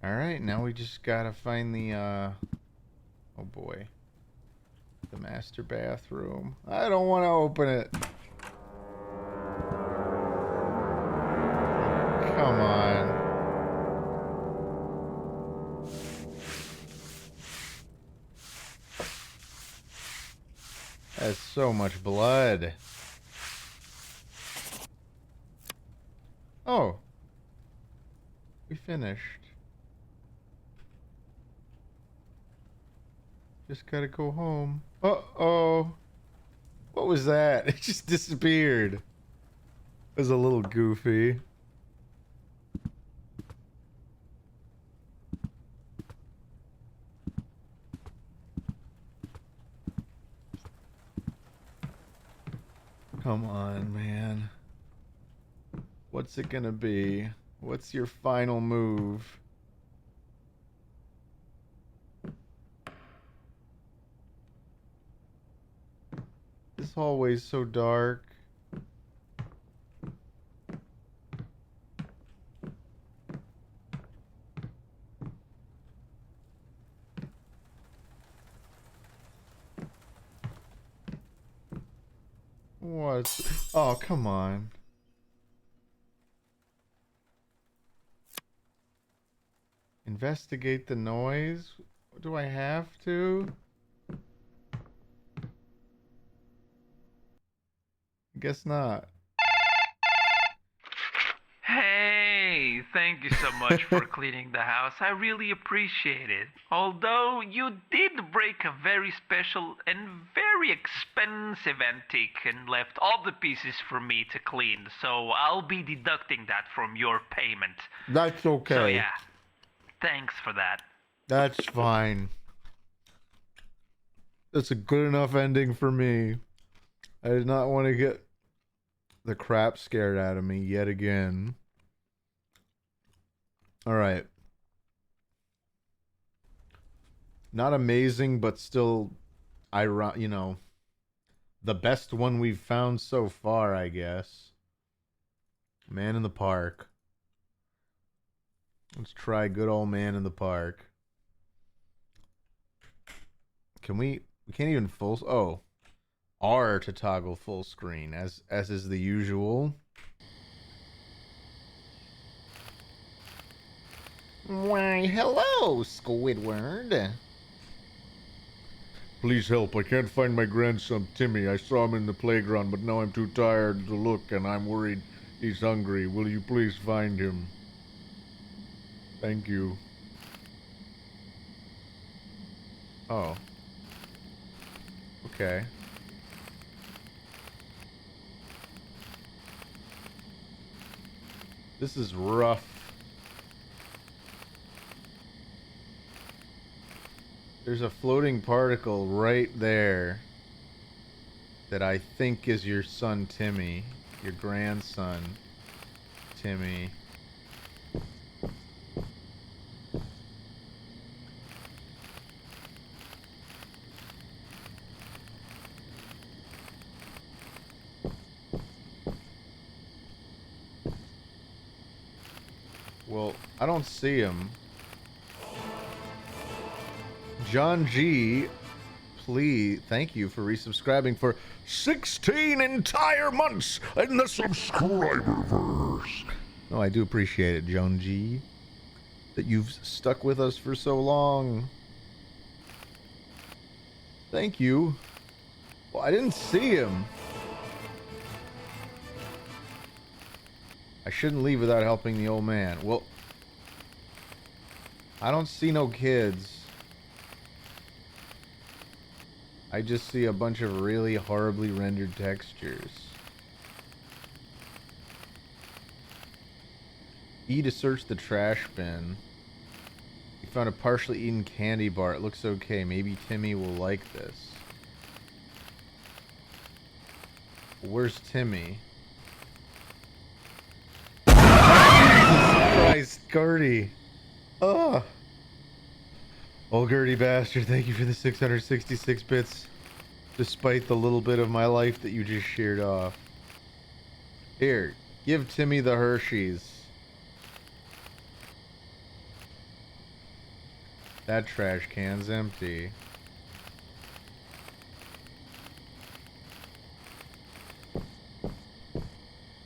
Alright, now we just gotta find the, oh boy. The master bathroom. I don't want to open it. Come on. That's so much blood. Oh. We finished. Just gotta go home. Uh-oh. What was that? It just disappeared. was a little goofy. Come on, man. What's it gonna be? What's your final move? This hallway's so dark. What? Oh, come on. Investigate the noise? Do I have to? I guess not. Hey, thank you so much for cleaning the house. I really appreciate it. Although you did break a very special and very expensive antique and left all the pieces for me to clean, so I'll be deducting that from your payment. That's okay. So yeah, thanks for that. That's fine. That's a good enough ending for me. I did not want to get the crap scared out of me yet again. All right. Not amazing, but still, you know, the best one we've found so far, I guess. Man in the Park. Let's try good old Man in the Park. Can we can't even oh. R to toggle full screen, as is the usual. Why, hello, Squidward. Please help. I can't find my grandson Timmy. I saw him in the playground, but now I'm too tired to look and I'm worried he's hungry. Will you please find him? Thank you. Oh. Okay. This is rough. There's a floating particle right there that I think is your son Timmy, your grandson Timmy. Well, I don't see him. John G, please, thank you for resubscribing for 16 entire months in the Subscriberverse. No, I do appreciate it, John G, that you've stuck with us for so long. Thank you. Well, I didn't see him. I shouldn't leave without helping the old man. Well, I don't see no kids. I just see a bunch of really horribly rendered textures. E to search the trash bin. You found a partially eaten candy bar. It looks okay. Maybe Timmy will like this. Where's Timmy? Jesus Christ, Gertie. Ugh. Oh, Gertie bastard, thank you for the 666 bits. Despite the little bit of my life that you just sheared off. Here, give Timmy the Hershey's. That trash can's empty.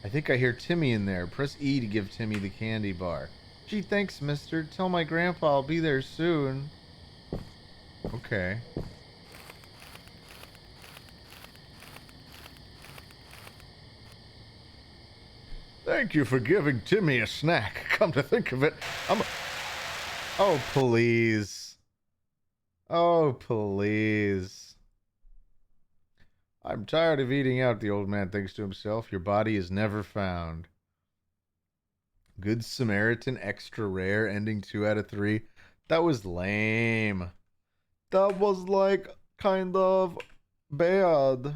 I think I hear Timmy in there. Press E to give Timmy the candy bar. Gee, thanks, mister. Tell my grandpa I'll be there soon. Okay. Thank you for giving Timmy a snack. Come to think of it, Oh, please. Oh, please. I'm tired of eating out, the old man thinks to himself. Your body is never found. Good Samaritan, extra rare, ending 2 out of 3. That was lame. That was like kind of bad.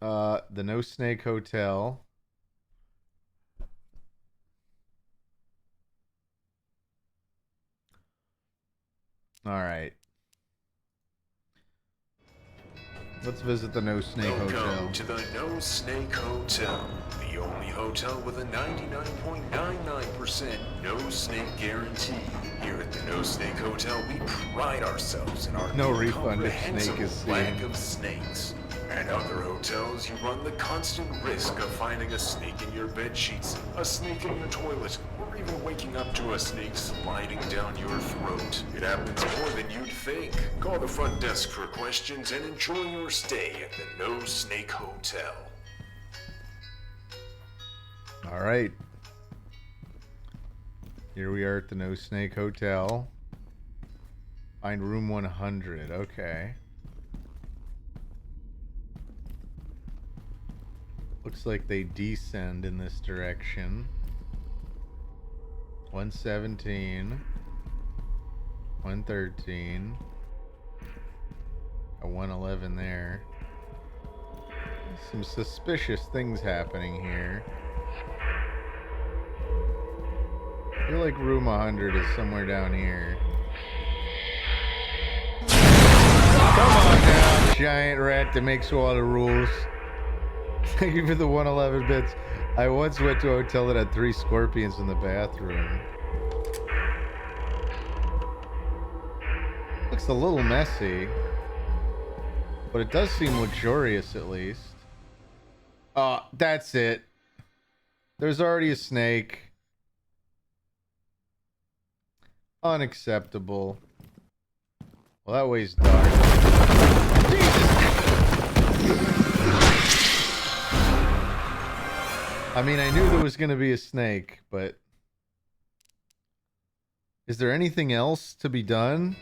The No Snake Hotel. All right. Let's visit the No Snake Hotel. Welcome to the No Snake Hotel, the only hotel with a 99.99% no snake guarantee. Here at the No Snake Hotel, we pride ourselves in our No refund if incomprehensible snake is seen. lack of snakes. At other hotels, you run the constant risk of finding a snake in your bed sheets, a snake in your toilet, or even waking up to a snake sliding down your throat. It happens more than you'd think. Call the front desk for questions and enjoy your stay at the No Snake Hotel. All right. Here we are at the No Snake Hotel. Find room 100. Okay. Looks like they descend in this direction. 117. 113. A 111 there. Some suspicious things happening here. I feel like room 100 is somewhere down here. Come on now, giant rat that makes all the rules. Thank you for the 111 bits. I once went to a hotel that had 3 scorpions in the bathroom. Looks a little messy, but it does seem luxurious at least. Oh, that's it. There's already a snake. Unacceptable. Well, that way's dark. Jesus! I mean, I knew there was going to be a snake, but... Is there anything else to be done?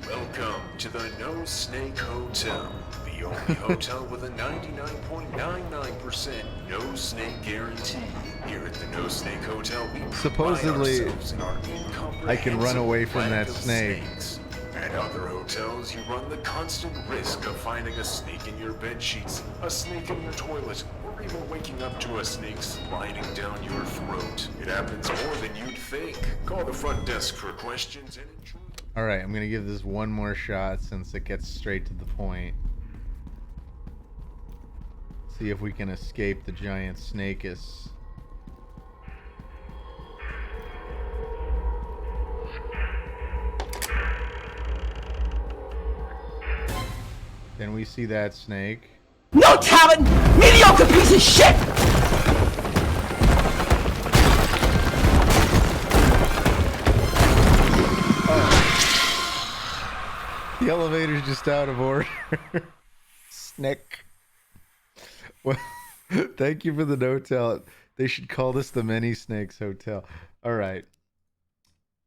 Welcome to the No Snake Hotel, the only hotel with a 99.99% no snake guarantee. Here at the No Snake Hotel, we Supposedly, pride ourselves in our I can run away from lack that of snake. snakes. At other hotels, you run the constant risk of finding a snake in your bed sheets, a snake in your toilet, or even waking up to a snake sliding down your throat. It happens more than you'd think. Call the front desk for questions and enjoy. Alright, I'm going to give this one more shot since it gets straight to the point. See if we can escape the giant snakus. Can we see that snake? No talent, mediocre piece of shit! The elevator's just out of order. Snake. Well, thank you for the no talent. They should call this the Many Snakes Hotel. All right.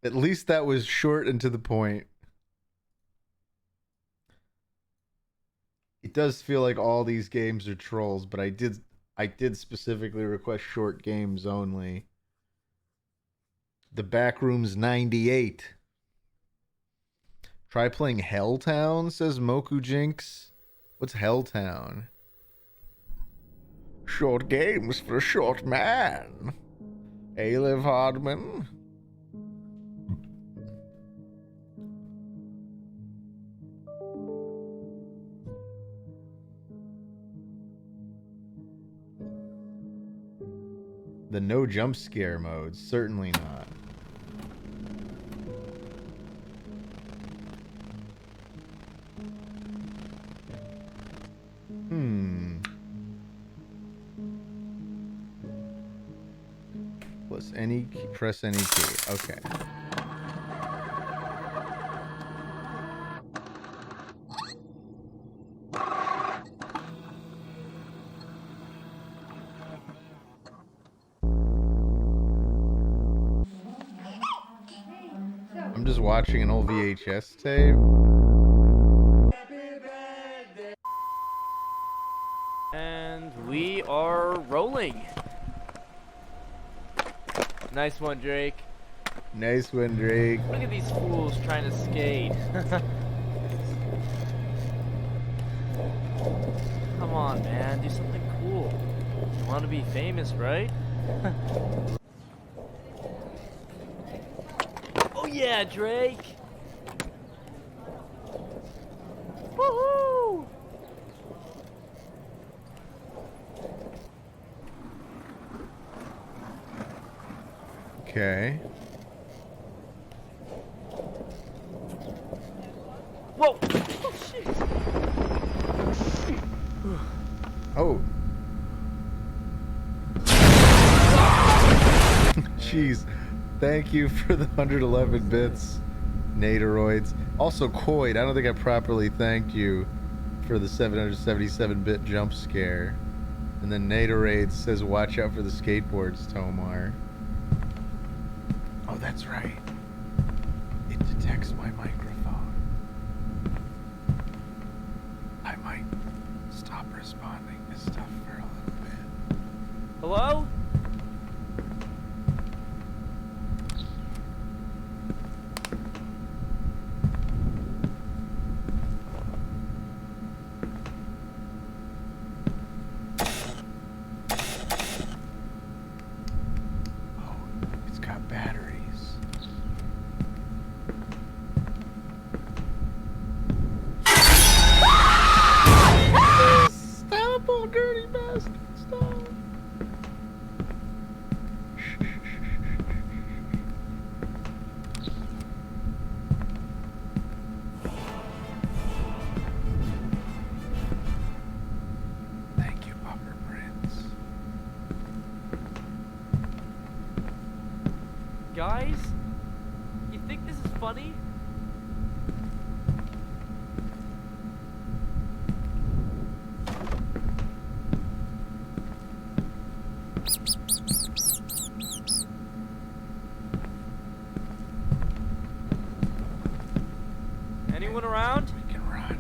At least that was short and to the point. It does feel like all these games are trolls, but I did specifically request short games only. The Backrooms 98. Try playing Helltown, says Moku Jinx. What's Helltown? Short games for a short man. Hey, Liv Hardman. The no jump scare mode, certainly not. Plus any key, press any key. Okay. I'm just watching an old VHS tape. rolling. Nice one, Drake. Nice one, Drake. Look at these fools trying to skate. Come on, man, do something cool. You want to be famous, right? Oh yeah, Drake. Woohoo! Okay. Whoa! Oh shit! Oh. Jeez. Thank you for the 111 bits, Natoroids. Also, Coid, I don't think I properly thanked you for the 777-bit jump scare. And then Natorade says, watch out for the skateboards, Tomar. Oh, that's right. It detects my microphone. I might stop responding to stuff for a little bit. Hello? Oh, it's got batteries. Stop, oh dirty bastard, stop. Thank you, Bumper Prince. Guys? You think this is funny? Anyone around? We can run.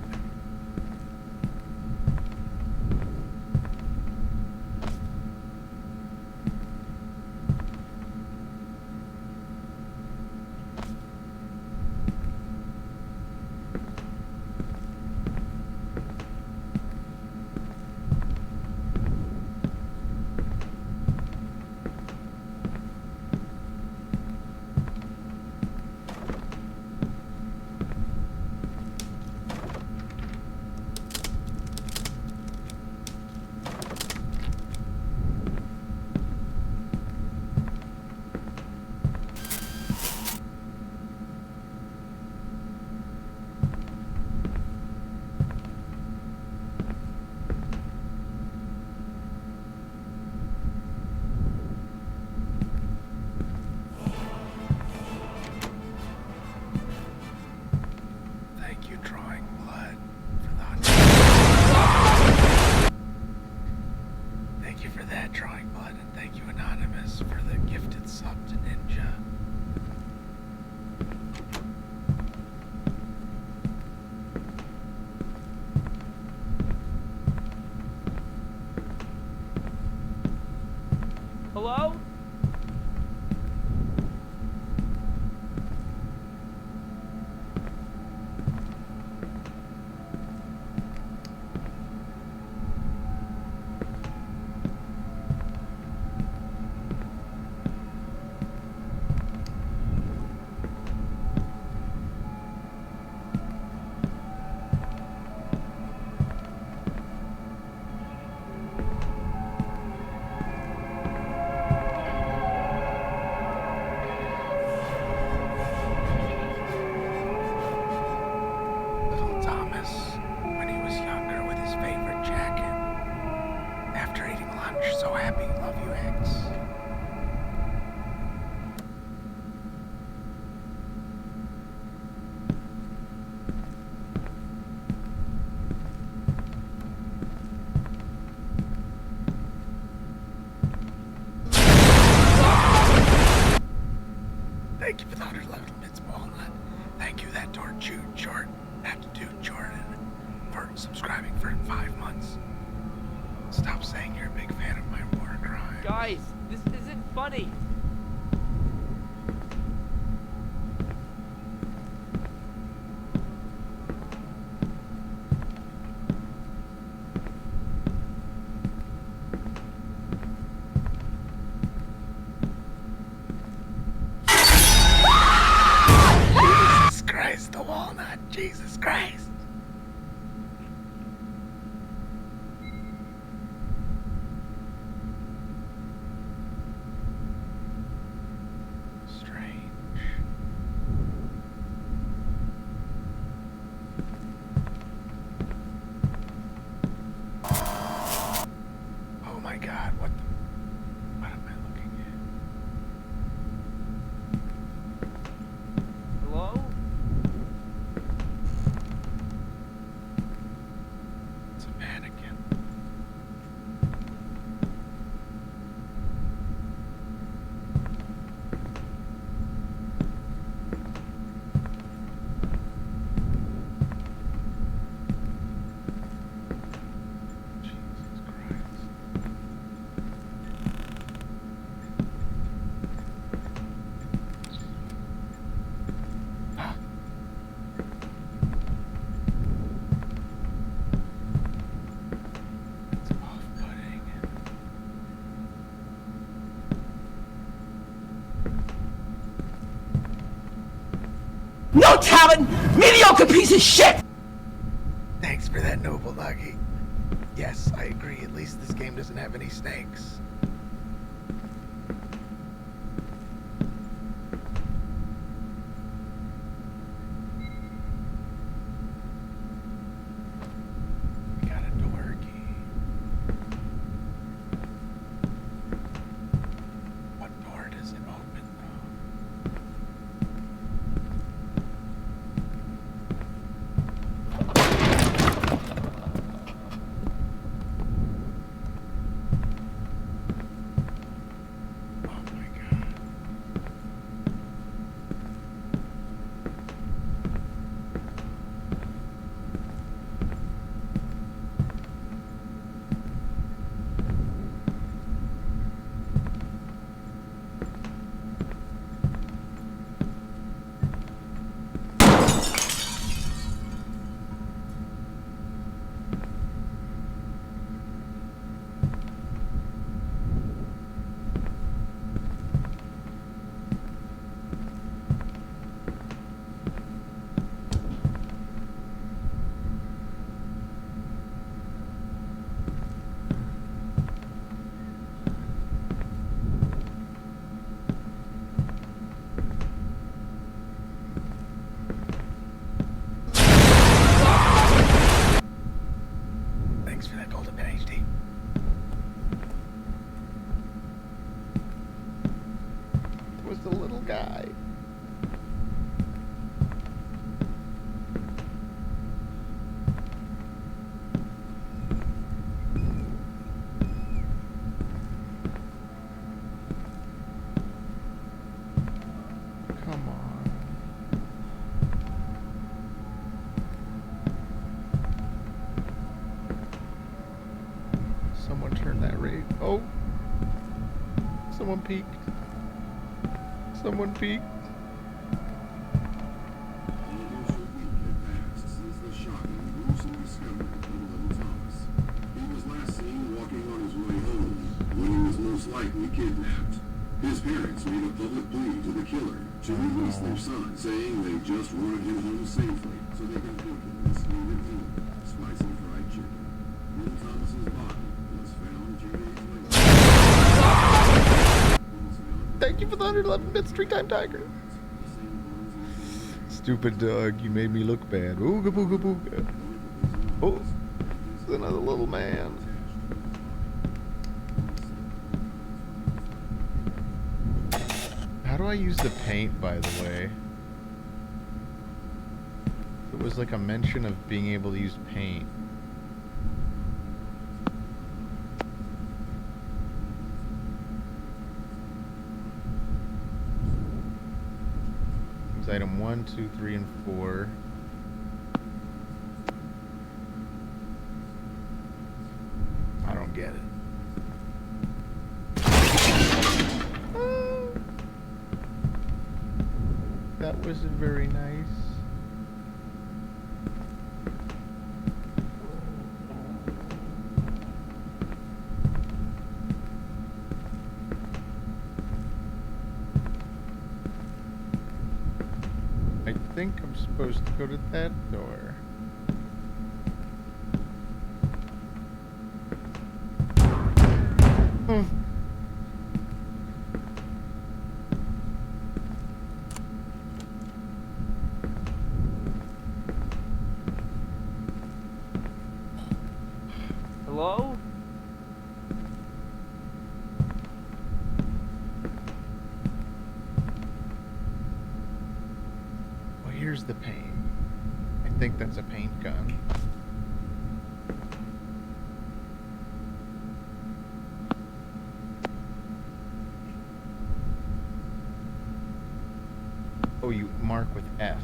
Thank you, Drawing Blood, for the 100. Thank you for that, Drawing Blood, and thank you, Anonymous, for the gifted sub to Ninja. Hello? Little Thomas, when he was younger with his favorite jacket. After eating lunch, so happy, love you, X. Thank you for the 111 bits, Walnut. Thank you, that Jordan, for subscribing for 5 months. Stop saying you're a big fan of my work. crime. Guys, this isn't funny. Jesus Christ, the walnut. Jesus Christ. Strange. Oh my God, what am I looking at? Hello? It's a mannequin. Jesus Christ. Ah. It's off-putting. No talent, mediocre piece of shit! Thanks for that, noble Nuggy. Yes, I agree. At least this game doesn't have any snakes. We got a door key. What door does it open, though? Oh my God. Thanks for that golden pen HD. It was the little guy. Come on. Someone turned that radio. Oh! Someone peeked. Someone peeked. Since the shocking, gruesome discovery of little Thomas. He was last seen walking on his way home when he was most likely kidnapped. His parents made a public plea to the killer to release their son, saying they just wanted him home safely so they could cook him this favorite meal, spicy fried chicken. Little Thomas's body was found 2 days later. Thank you for the 111 bits, Street Time Tiger. Stupid dog, you made me look bad. Ooga booga booga. Oh, it's another little man. How do I use the paint, by the way? It was like a mention of being able to use paint. It's item 1, 2, 3, and 4. I don't get it. That wasn't very nice. I think I'm supposed to go to that door. Hello? Well, here's the paint. I think that's a paint gun. Oh, you mark with F.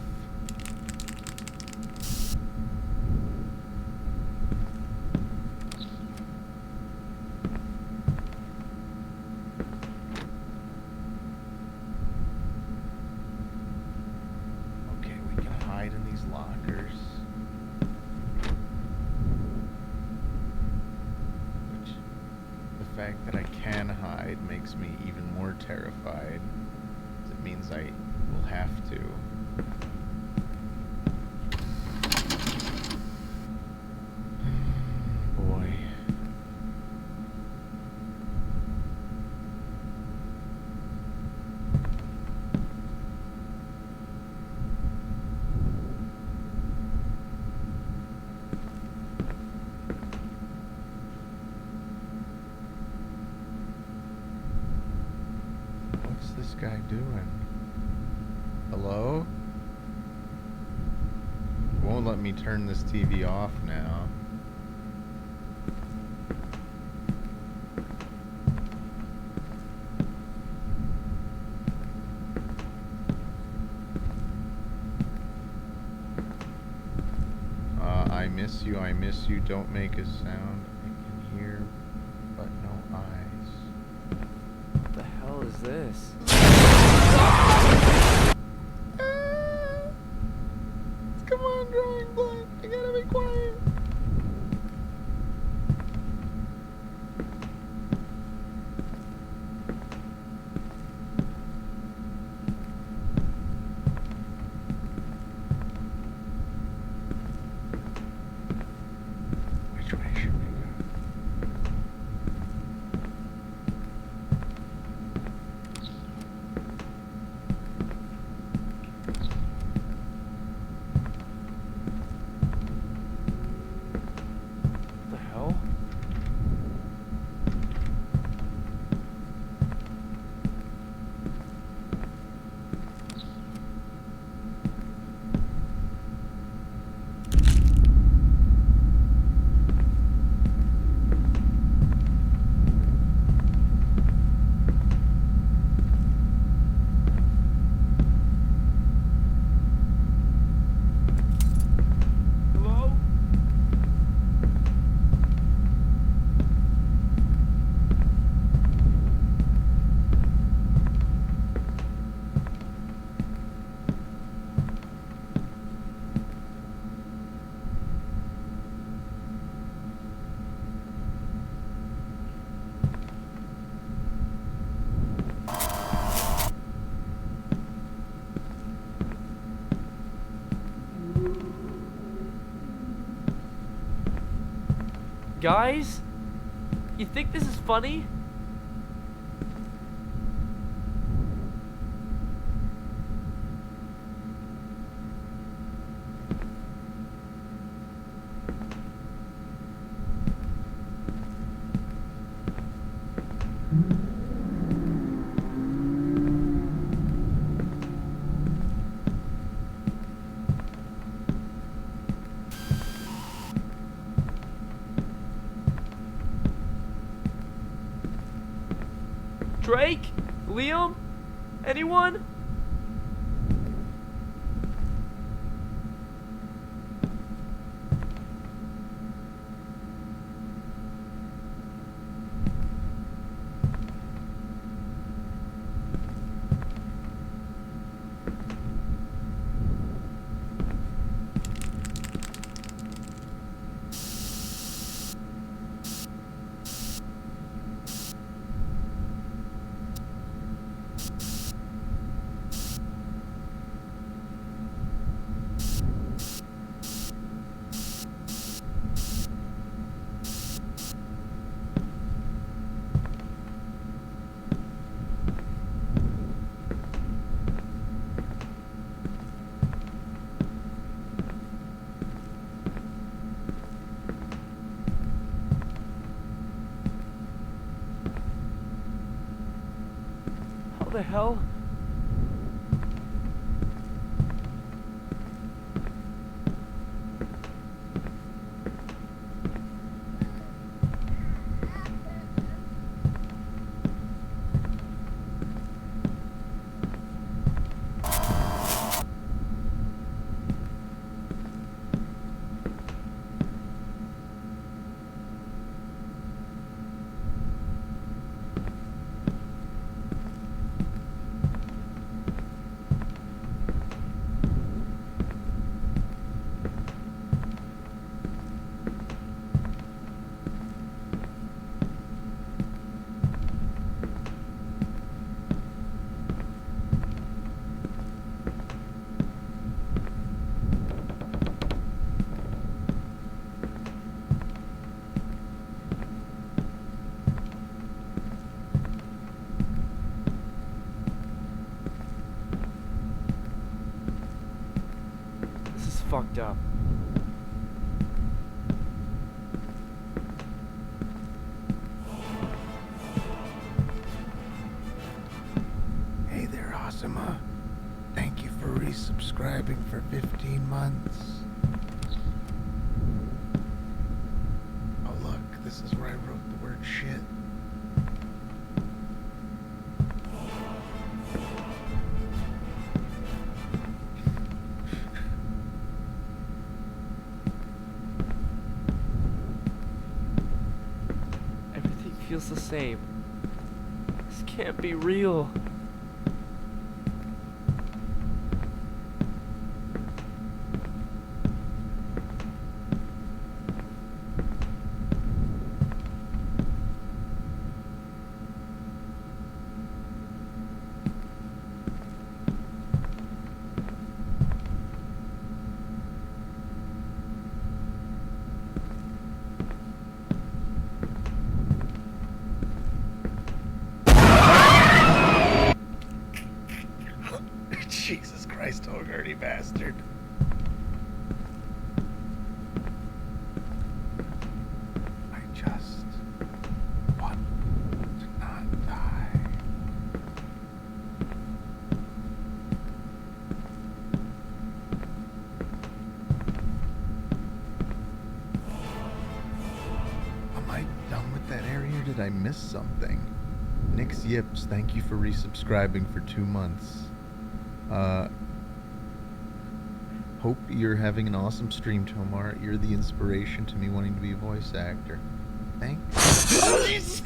Okay, we can hide in these lockers. Which, the fact that I can hide makes me even more terrified. 'Cause it means I will have to. Boy. What's this guy doing? Hello? It won't let me turn this TV off now. I miss you, don't make a sound. I can hear, but no eyes. What the hell is this? Come on, drawing blood. I gotta be quiet. Which way should we go? What the hell? Hello? Guys? You think this is funny? Drake? Liam? Anyone? the hell? This is fucked up. Hey there, Asuma. Thank you for resubscribing for 15 months. Oh look, this is where I wrote the word shit. Everything feels the same. This can't be real. Jesus Christ, oh dirty bastard. I just want to not die. Am I done with that area or did I miss something? Nix Yips, thank you for resubscribing for 2 months. Hope you're having an awesome stream, Tomar. You're the inspiration to me wanting to be a voice actor. Thanks. Oh, Jesus!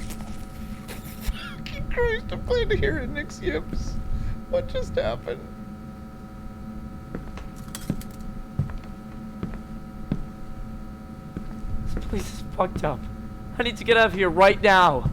Fucking Christ, I'm glad to hear it, Nix Yips. What just happened? This place is fucked up. I need to get out of here right now.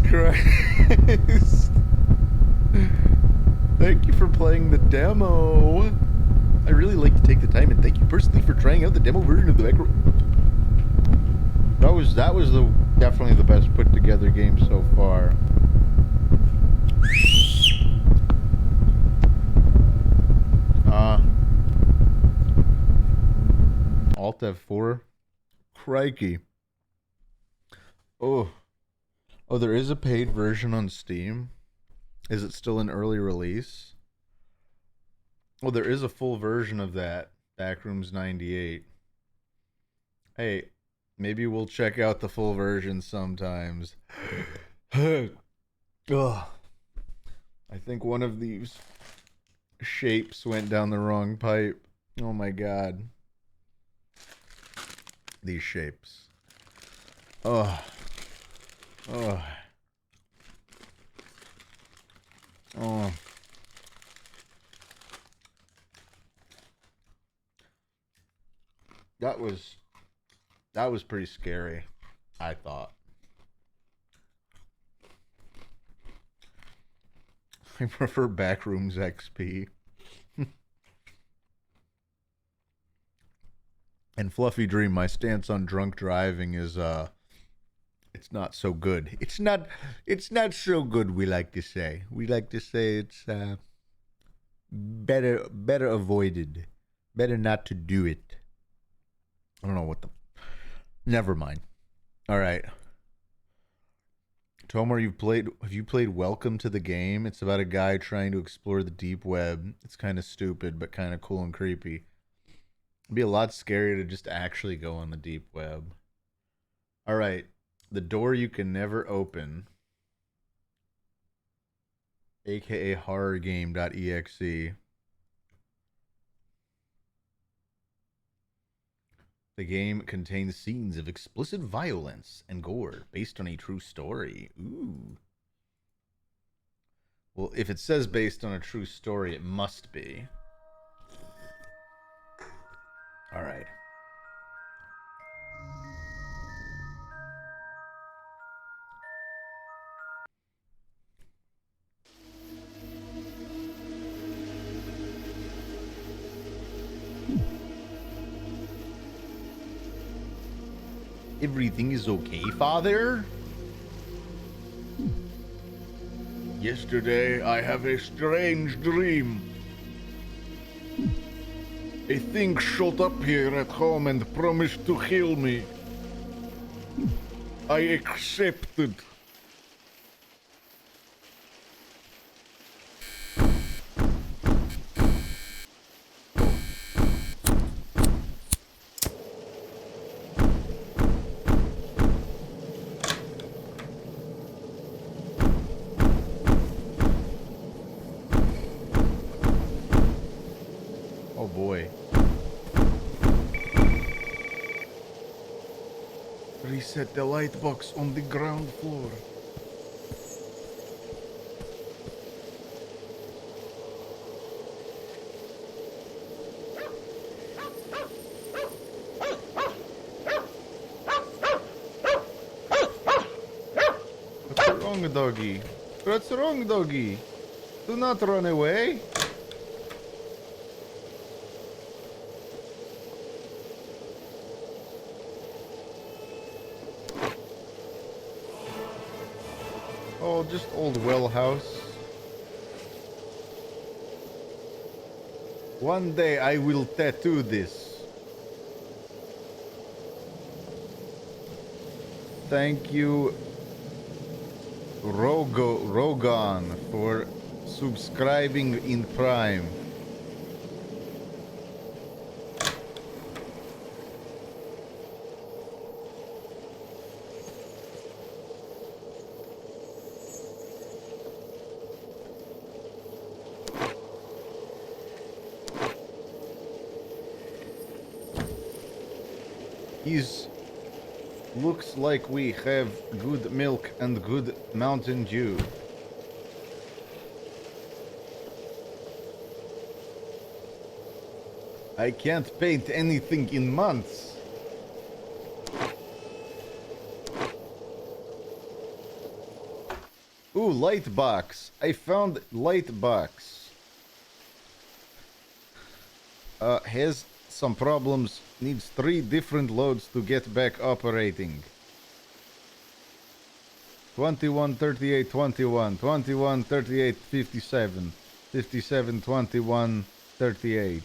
Christ. Thank you for playing the demo. I really like to take the time and thank you personally for trying out the demo version of the Backrooms. That was definitely the best put together game so far. Alt F4. Crikey. Oh. Oh, there is a paid version on Steam. Is it still in early release? Well, there is a full version of that. Backrooms 98. Hey, maybe we'll check out the full version sometimes. Ugh. I think one of these shapes went down the wrong pipe. Oh my god. These shapes. Oh. Oh. Oh. That was pretty scary, I thought. I prefer Backrooms XP. And Fluffy Dream, my stance on drunk driving is it's not so good. It's not so good, we like to say. We like to say it's better avoided. Better not to do it. I don't know what the never mind. All right. Tomar, have you played Welcome to the Game? It's about a guy trying to explore the deep web. It's kind of stupid, but kind of cool and creepy. It'd be a lot scarier to just actually go on the deep web. All right. The door you can never open. AKA horrorgame.exe. The game contains scenes of explicit violence and gore based on a true story. Ooh. Well, if it says based on a true story, it must be. All right. Everything is okay, Father? Yesterday, I have a strange dream. A thing showed up here at home and promised to heal me. I accepted. Oh boy. Reset the light box on the ground floor. What's wrong, doggy? What's wrong, doggy? Do not run away. Oh, just old well house. One day I will tattoo this. Thank you, Rogan, for subscribing in Prime. Looks like we have good milk and good Mountain Dew. I can't paint anything in months. Ooh, light box. I found light box. Has some problems. Needs 3 different loads to get back operating. 21, 38, 21, 21, 38, 57, 57, 21, 38.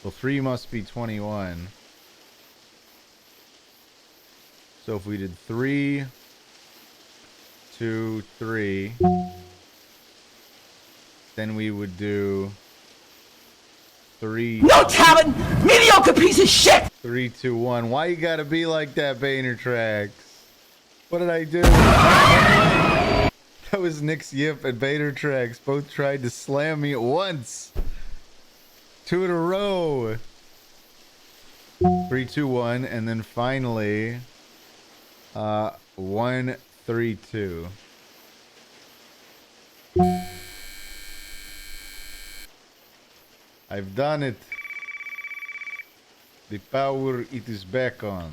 Well, 3 must be 21. So if we did 3, 2, 3, then we would do 3. No talent, mediocre piece of shit! 3, 2, 1. Why you gotta be like that, Boehner Tracks? What did I do? That was Nick's Yip and Boehner Tracks. Both tried to slam me at once. 2 in a row. 3, 2, 1, and then finally, 1, 3, 2. I've done it. The power, it is back on.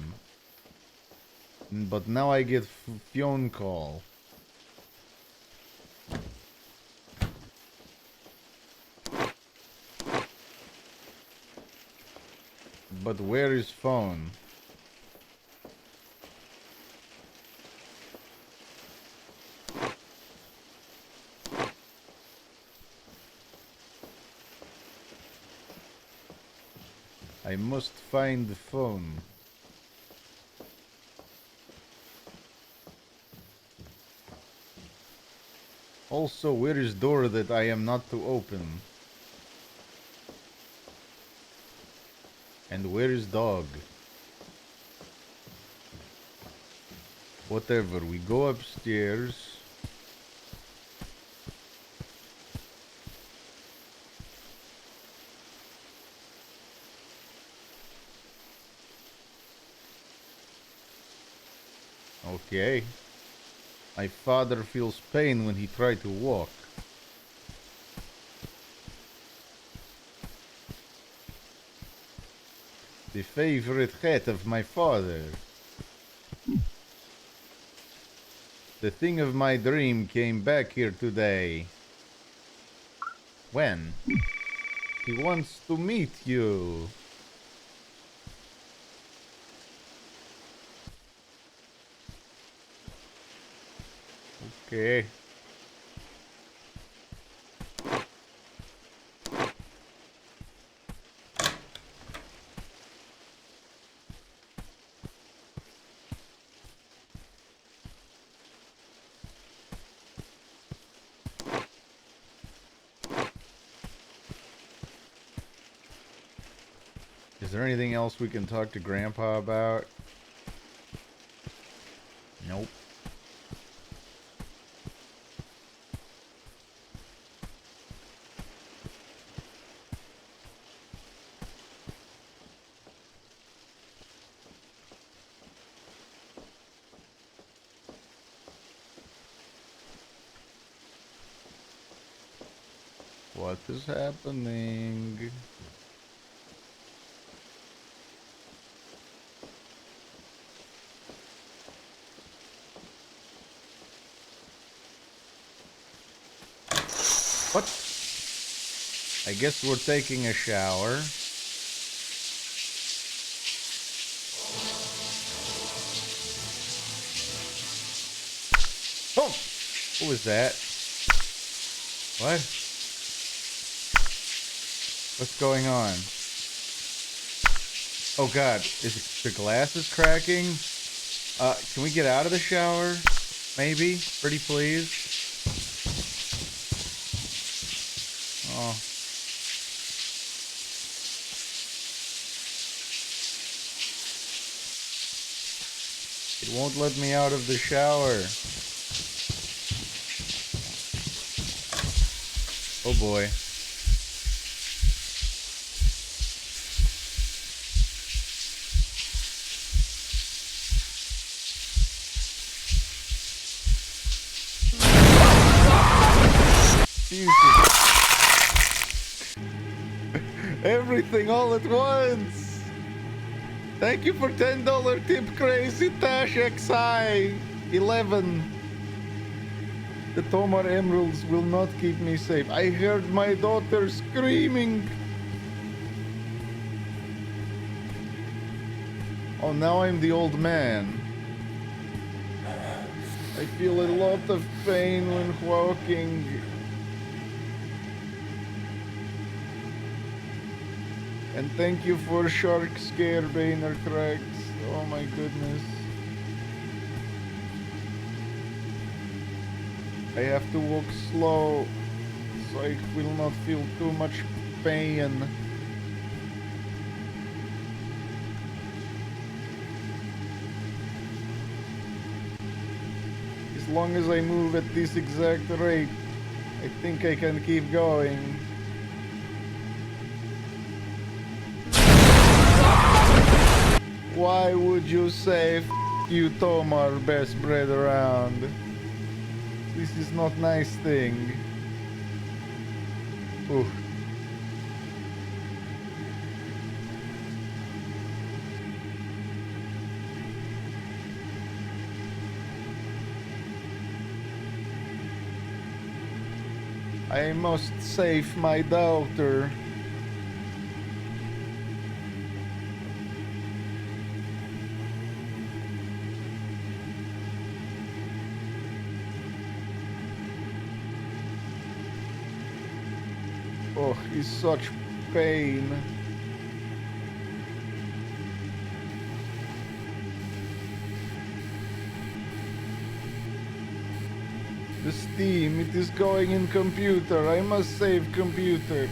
But now I get phone call. But where is phone? I must find the phone. Also, where is door that I am not to open? And where is dog? Whatever, we go upstairs. Okay. My father feels pain when he tries to walk. The favorite hat of my father. The thing of my dream came back here today. When? He wants to meet you. Okay. Is there anything else we can talk to Grandpa about? Nope. What is happening? What? I guess we're taking a shower. Oh! What was that? What? What's going on? Oh god, is the glass is cracking? Can we get out of the shower? Maybe? Pretty please? Oh. It won't let me out of the shower. Oh boy. Jesus. Everything all at once. Thank you for $10 tip, Crazy Tash XI 11. The Tomar Emeralds will not keep me safe. I heard my daughter screaming. Oh, now I'm the old man. I feel a lot of pain when walking. And thank you for Shark Scare Banner Cracks. Oh my goodness. I have to walk slow so I will not feel too much pain. As long as I move at this exact rate, I think I can keep going. Why would you say F you, Tomar, best bread around? This is not nice thing. Ooh. I must save my daughter. Oh, he's such pain. The Steam, it is going in computer. I must save computer.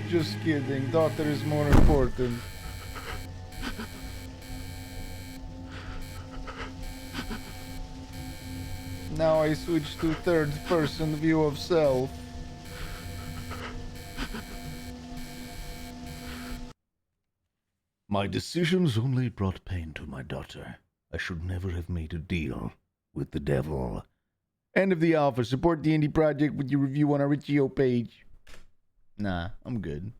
Just kidding, daughter is more important. Now I switch to third person view of self. My decisions only brought pain to my daughter. I should never have made a deal with the devil. End of the offer. Support the indie project with your review on our Itch.io page. Nah, I'm good.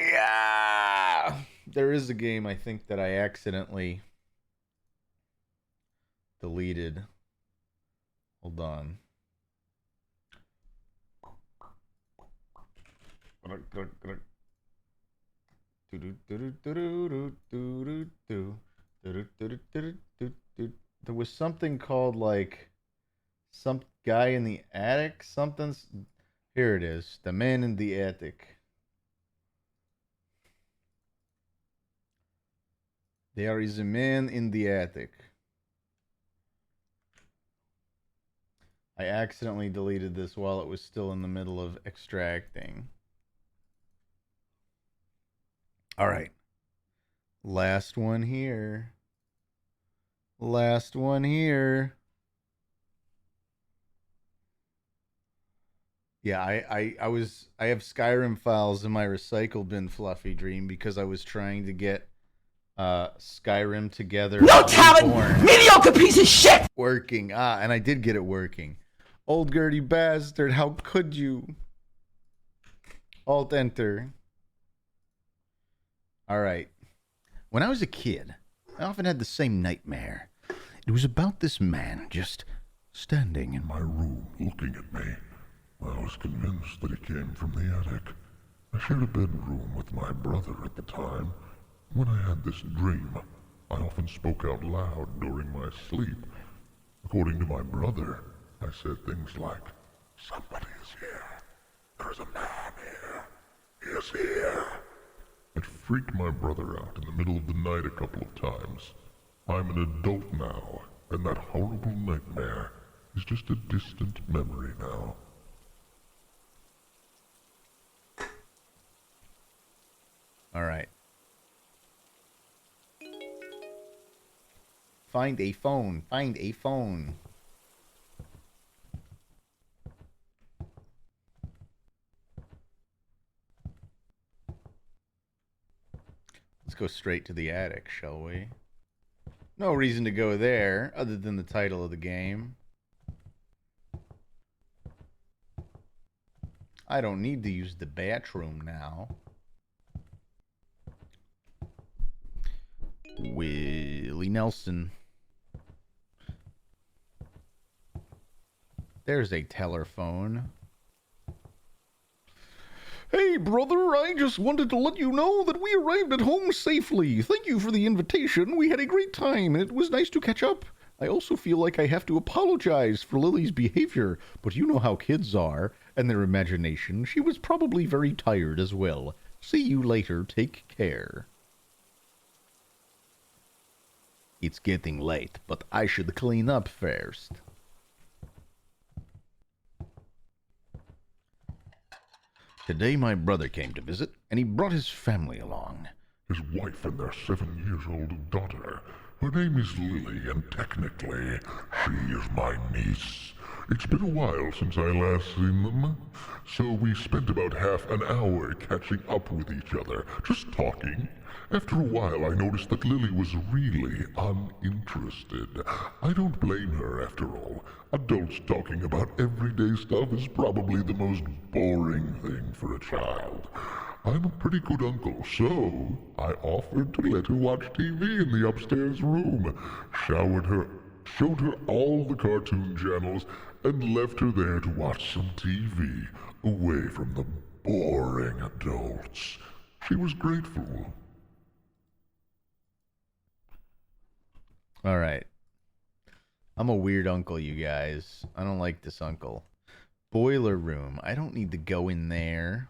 Yeah. There is a game I think that I accidentally deleted. Hold on. There was something called like some guy in the attic. Something's here. It is the man in the attic. There is a man in the attic. I accidentally deleted this while it was still in the middle of extracting. All right. Last one here. Last one here. Yeah, I have Skyrim files in my recycle bin, Fluffy Dream, because I was trying to get Skyrim together. No talent! Mediocre piece of shit! Working. And I did get it working. Old Gertie bastard, how could you? Alt enter. All right. When I was a kid, I often had the same nightmare. It was about this man just standing in my room Looking at me. I was convinced that he came from the attic. I shared a bedroom with my brother at the time. When I had this dream, I often spoke out loud during my sleep. According to my brother, I said things like, "Somebody is here. There's a man here. He is here." It freaked my brother out in the middle of the night a couple of times. I'm an adult now, and that horrible nightmare is just a distant memory now. All right. Find a phone. Find a phone. Let's go straight to the attic, shall we? No reason to go there other than the title of the game. I don't need to use the bathroom now. Willie Nelson. There's a telephone. Hey, brother, I just wanted to let you know that we arrived at home safely. Thank you for the invitation. We had a great time, and it was nice to catch up. I also feel like I have to apologize for Lily's behavior, but you know how kids are, and their imagination. She was probably very tired as well. See you later. Take care. It's getting late, but I should clean up first. Today my brother came to visit, and he brought his family along. His wife and their 7-year-old daughter. Her name is Lily, and technically, she is my niece. It's been a while since I last seen them, so we spent about half an hour catching up with each other, just talking. After a while, I noticed that Lily was really uninterested. I don't blame her, after all. Adults talking about everyday stuff is probably the most boring thing for a child. I'm a pretty good uncle, so I offered to let her watch TV in the upstairs room, showed her all the cartoon channels, and left her there to watch some TV, away from the boring adults. She was grateful. Alright. I'm a weird uncle, you guys. I don't like this uncle. Boiler room. I don't need to go in there.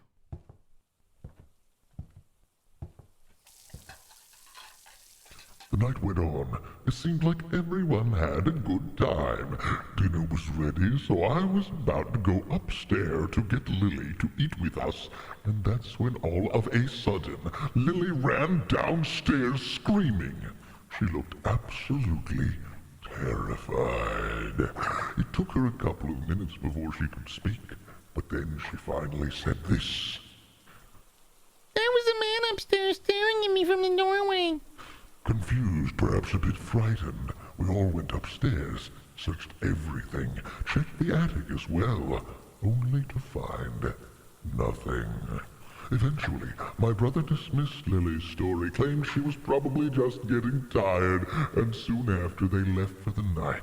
The night went on. It seemed like everyone had a good time. Dinner was ready, so I was about to go upstairs to get Lily to eat with us, and that's when all of a sudden, Lily ran downstairs screaming. She looked absolutely terrified. It took her a couple of minutes before she could speak, but then she finally said this. There was a man upstairs staring at me from the doorway. Confused, perhaps a bit frightened, we all went upstairs, searched everything, checked the attic as well, only to find nothing. Eventually, my brother dismissed Lily's story, claimed she was probably just getting tired, and soon after they left for the night.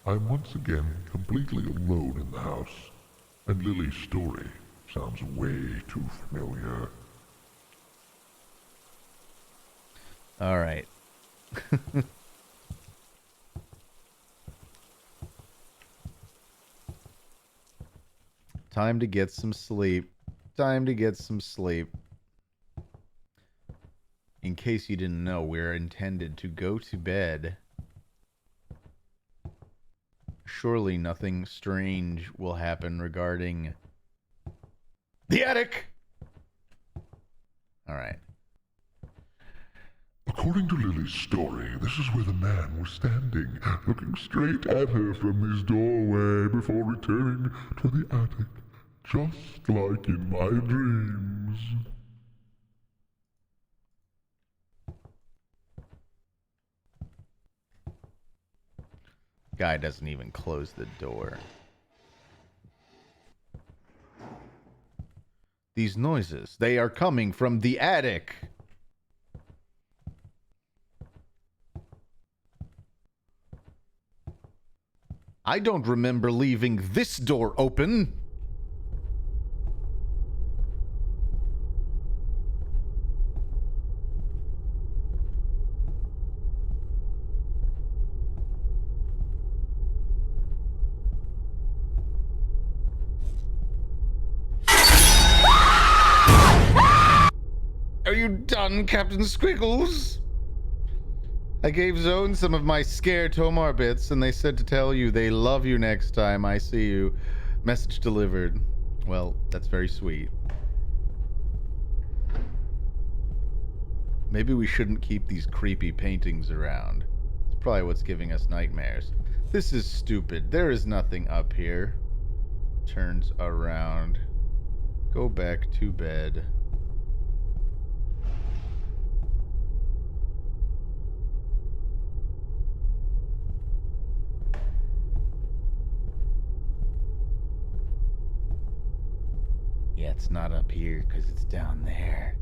I'm once again completely alone in the house, and Lily's story sounds way too familiar. Alright. Time to get some sleep. Time to get some sleep. In case you didn't know, we're intended to go to bed. Surely nothing strange will happen regarding the attic! Alright. According to Lily's story, this is where the man was standing, looking straight at her from his doorway before returning to the attic, just like in my dreams. Guy doesn't even close the door. These noises, they are coming from the attic! I don't remember leaving this door open. Are you done, Captain Squiggles? I gave Zone some of my scare Tomar bits, and they said to tell you they love you next time I see you. Message delivered. Well, that's very sweet. Maybe we shouldn't keep these creepy paintings around. It's probably what's giving us nightmares. This is stupid. There is nothing up here. Turns around. Go back to bed. Yeah, it's not up here because it's down there.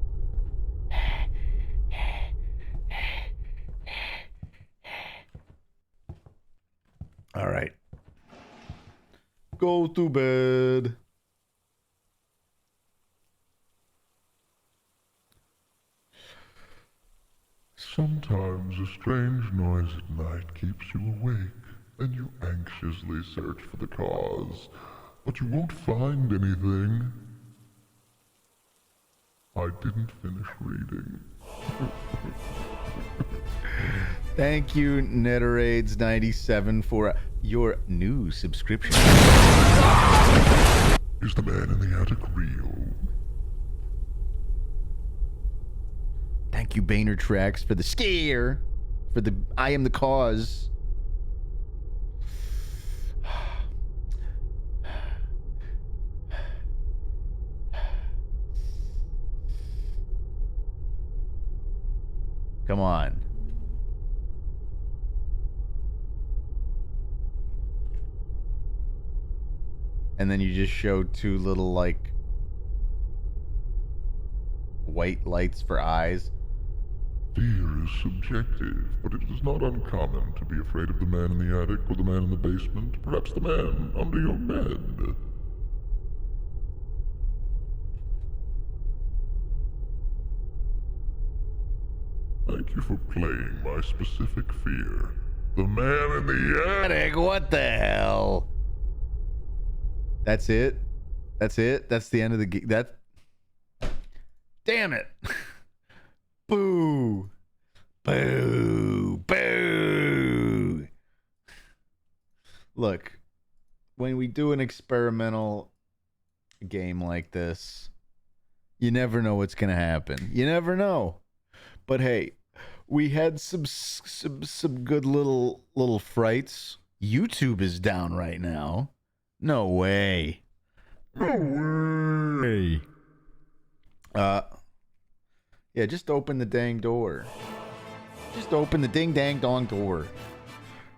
All right. Go to bed. Sometimes a strange noise at night keeps you awake, and you anxiously search for the cause, but you won't find anything. I didn't finish reading. Thank you, Netarades97, for your new subscription. Is the man in the attic real? Thank you, Boehner Tracks, for the scare. For the I am the cause. Come on. And then you just show two little, like, white lights for eyes. Fear is subjective, but it is not uncommon to be afraid of the man in the attic or the man in the basement, perhaps the man under your bed. Thank you for playing my specific fear. The man in the attic! What the hell? That's it? That's it? That's the end of the game? That... Damn it! Boo! Boo! Boo! Look, when we do an experimental game like this, you never know what's gonna happen. You never know. But hey, we had some good little frights. YouTube is down right now. No way. No way. Yeah, just open the dang door. Just open the ding dang dong door.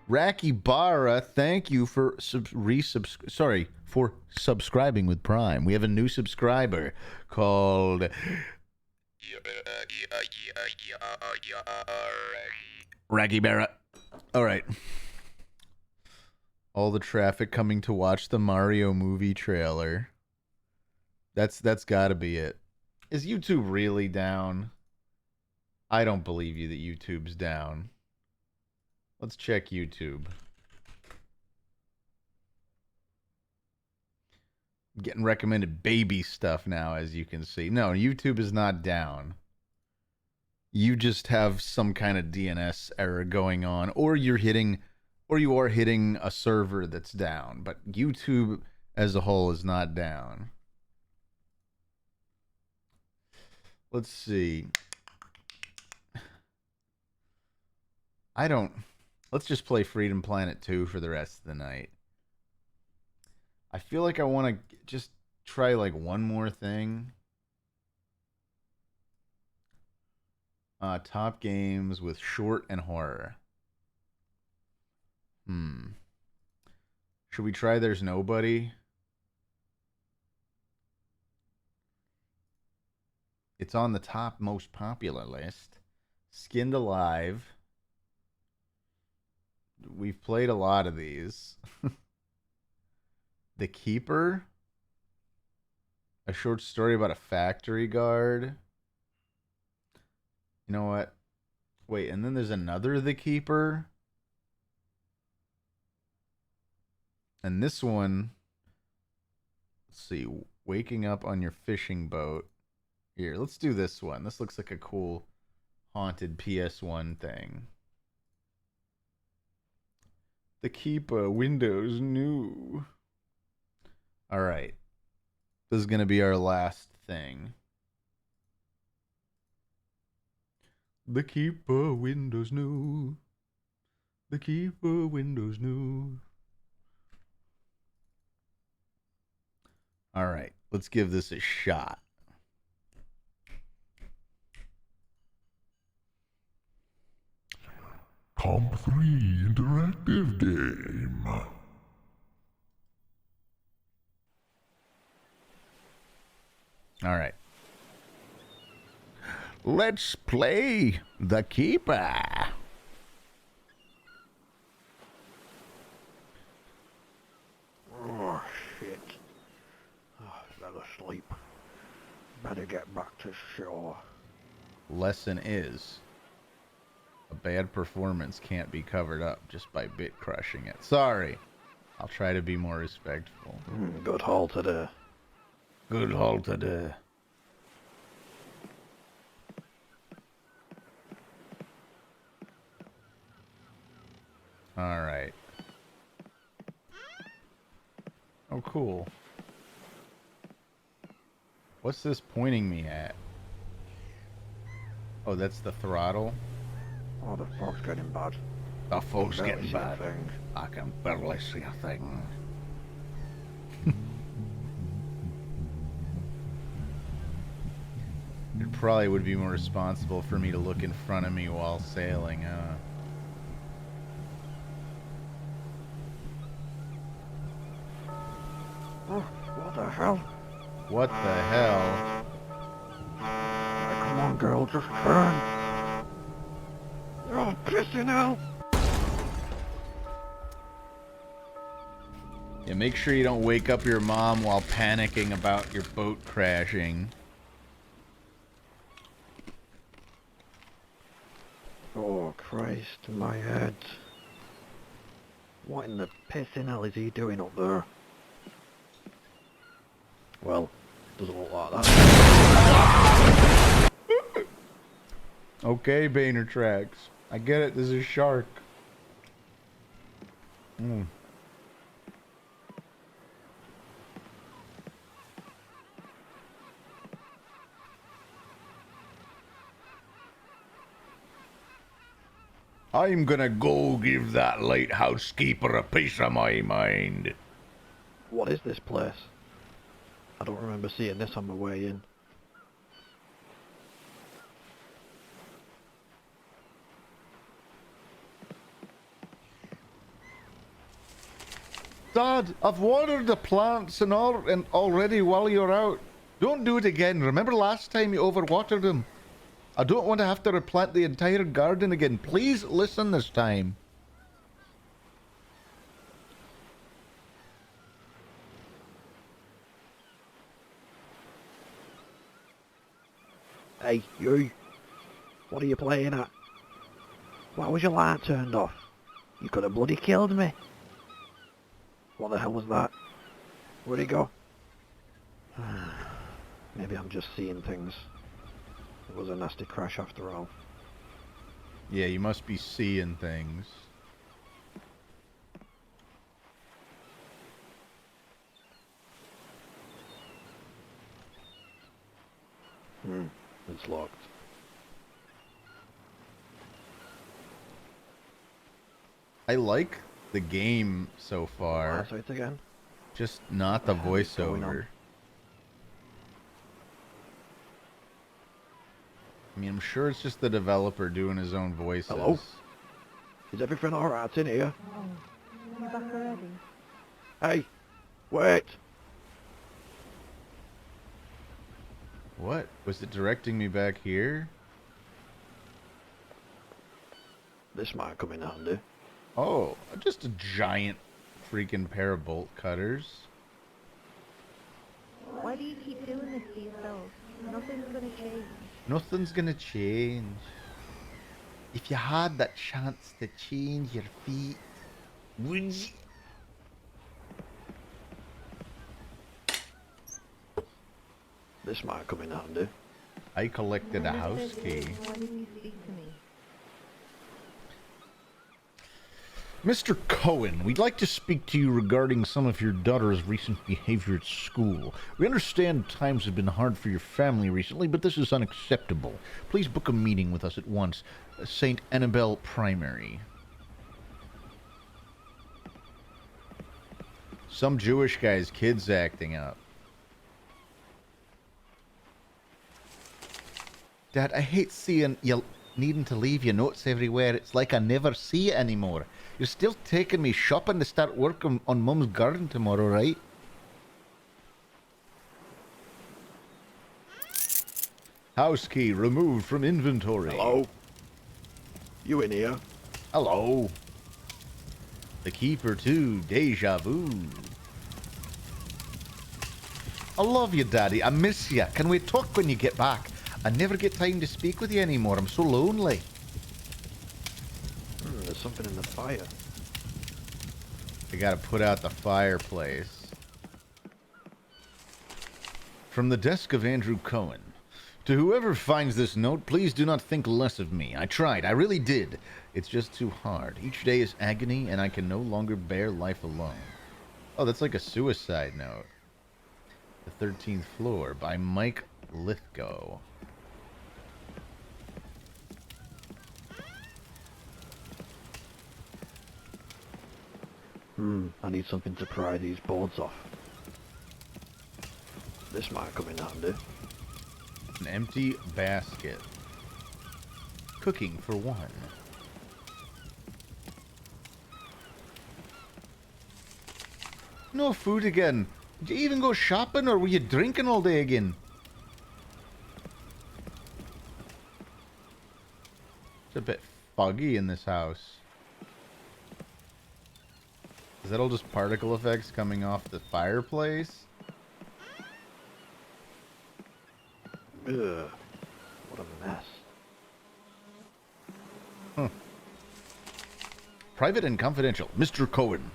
Rakibara, thank you for for subscribing with Prime. We have a new subscriber called Rakibara. All right. All the traffic coming to watch the Mario movie trailer. That's got to be it. Is YouTube really down? I don't believe you that YouTube's down. Let's check YouTube. I'm getting recommended baby stuff now, as you can see. No, YouTube is not down. You just have some kind of DNS error going on, or you are hitting a server that's down, but YouTube as a whole is not down. Let's see. Let's just play Freedom Planet 2 for the rest of the night. I feel like I want to just try like one more thing. Top games with short and horror. Should we try There's Nobody? It's on the top most popular list. Skinned Alive. We've played a lot of these. The Keeper. A short story about a factory guard. You know what? Wait, and then there's another The Keeper. And this one, let's see, waking up on your fishing boat. Here, let's do this one. This looks like a cool haunted PS1 thing. The Keeper, Windows new. All right. This is going to be our last thing. The Keeper, Windows new. The Keeper, Windows new. All right, let's give this a shot. Comp 3 interactive game. All right. Let's play The Keeper. Oh, shit. Fell asleep. Better get back to shore. Lesson is A bad performance can't be covered up just by bit crushing it. Sorry. I'll try to be more respectful. Good haul today. Good haul today. Alright. Oh, cool. What's this pointing me at? Oh, that's the throttle? Oh, the fog's getting bad. The fog's Barely getting see a bad. thing. I can barely see a thing. It probably would be more responsible for me to look in front of me while sailing, huh? Oh, what the hell? What the hell? Come on, girl, just turn. Oh, pissing hell. Yeah, make sure you don't wake up your mom while panicking about your boat crashing. Oh, Christ, my head. What in the pissing hell is he doing up there? Well, doesn't look like that. Okay, Boehner Tracks. I get it, this is a shark. I'm gonna go give that lighthouse keeper a piece of my mind. What is this place? I don't remember seeing this on my way in. Dad, I've watered the plants and already while you're out. Don't do it again. Remember last time you overwatered them? I don't want to have to replant the entire garden again. Please listen this time. Hey, you. What are you playing at? Why was your light turned off? You could have bloody killed me. What the hell was that? Where'd he go? Maybe I'm just seeing things. It was a nasty crash after all. Yeah, you must be seeing things. It's locked. I like the game so far. Lights out again. Just not the What is going voiceover. on? I mean, I'm sure it's just the developer doing his own voices. Hello? Is everything alright in here? You back already? Hey! Wait! What? Was it directing me back here? This might come in handy. Oh, just a giant freaking pair of bolt cutters. Why do you keep doing this to yourself? Nothing's gonna change. Nothing's gonna change. If you had that chance to change your feet, would you? This might come in handy. I collected a house key. Why didn't you speak to me? Mr. Cohen, we'd like to speak to you regarding some of your daughter's recent behavior at school. We understand times have been hard for your family recently, but this is unacceptable. Please book a meeting with us at once. St. Annabelle Primary. Some Jewish guy's kid's acting up. Dad, I hate seeing you needing to leave your notes everywhere. It's like I never see it anymore. You're still taking me shopping to start work on Mum's garden tomorrow, right? House key removed from inventory. Hello? You in here? Hello. The keeper too. Deja vu. I love you, Daddy. I miss you. Can we talk when you get back? I never get time to speak with you anymore. I'm so lonely. something in the fire. I gotta put out the fireplace. From the desk of Andrew Cohen. To whoever finds this note, please do not think less of me. I tried, I really did. It's just too hard. Each day is agony, and I can no longer bear life alone. Oh, that's like a suicide note. The 13th Floor by Mike Lithgow. I need something to pry these boards off. This might come in handy. An empty basket. Cooking for one. No food again. Did you even go shopping, or were you drinking all day again? It's a bit foggy in this house. Is that all just particle effects coming off the fireplace? Ugh, what a mess. Private and confidential. Mr. Cohen.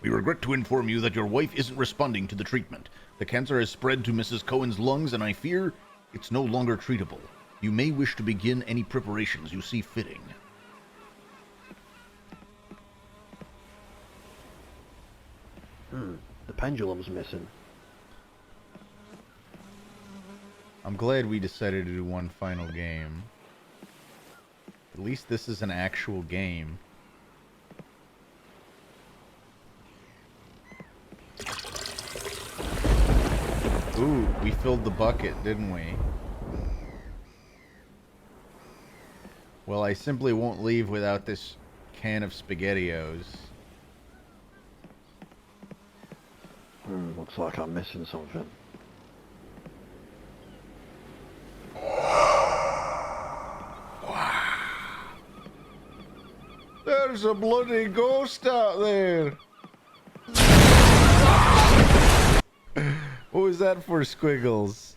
We regret to inform you that your wife isn't responding to the treatment. The cancer has spread to Mrs. Cohen's lungs, and I fear it's no longer treatable. You may wish to begin any preparations you see fitting. The pendulum's missing. I'm glad we decided to do one final game. At least this is an actual game. Ooh, we filled the bucket, didn't we? Well, I simply won't leave without this can of SpaghettiOs. Looks like I'm missing something. There's a bloody ghost out there! What was that for, Squiggles?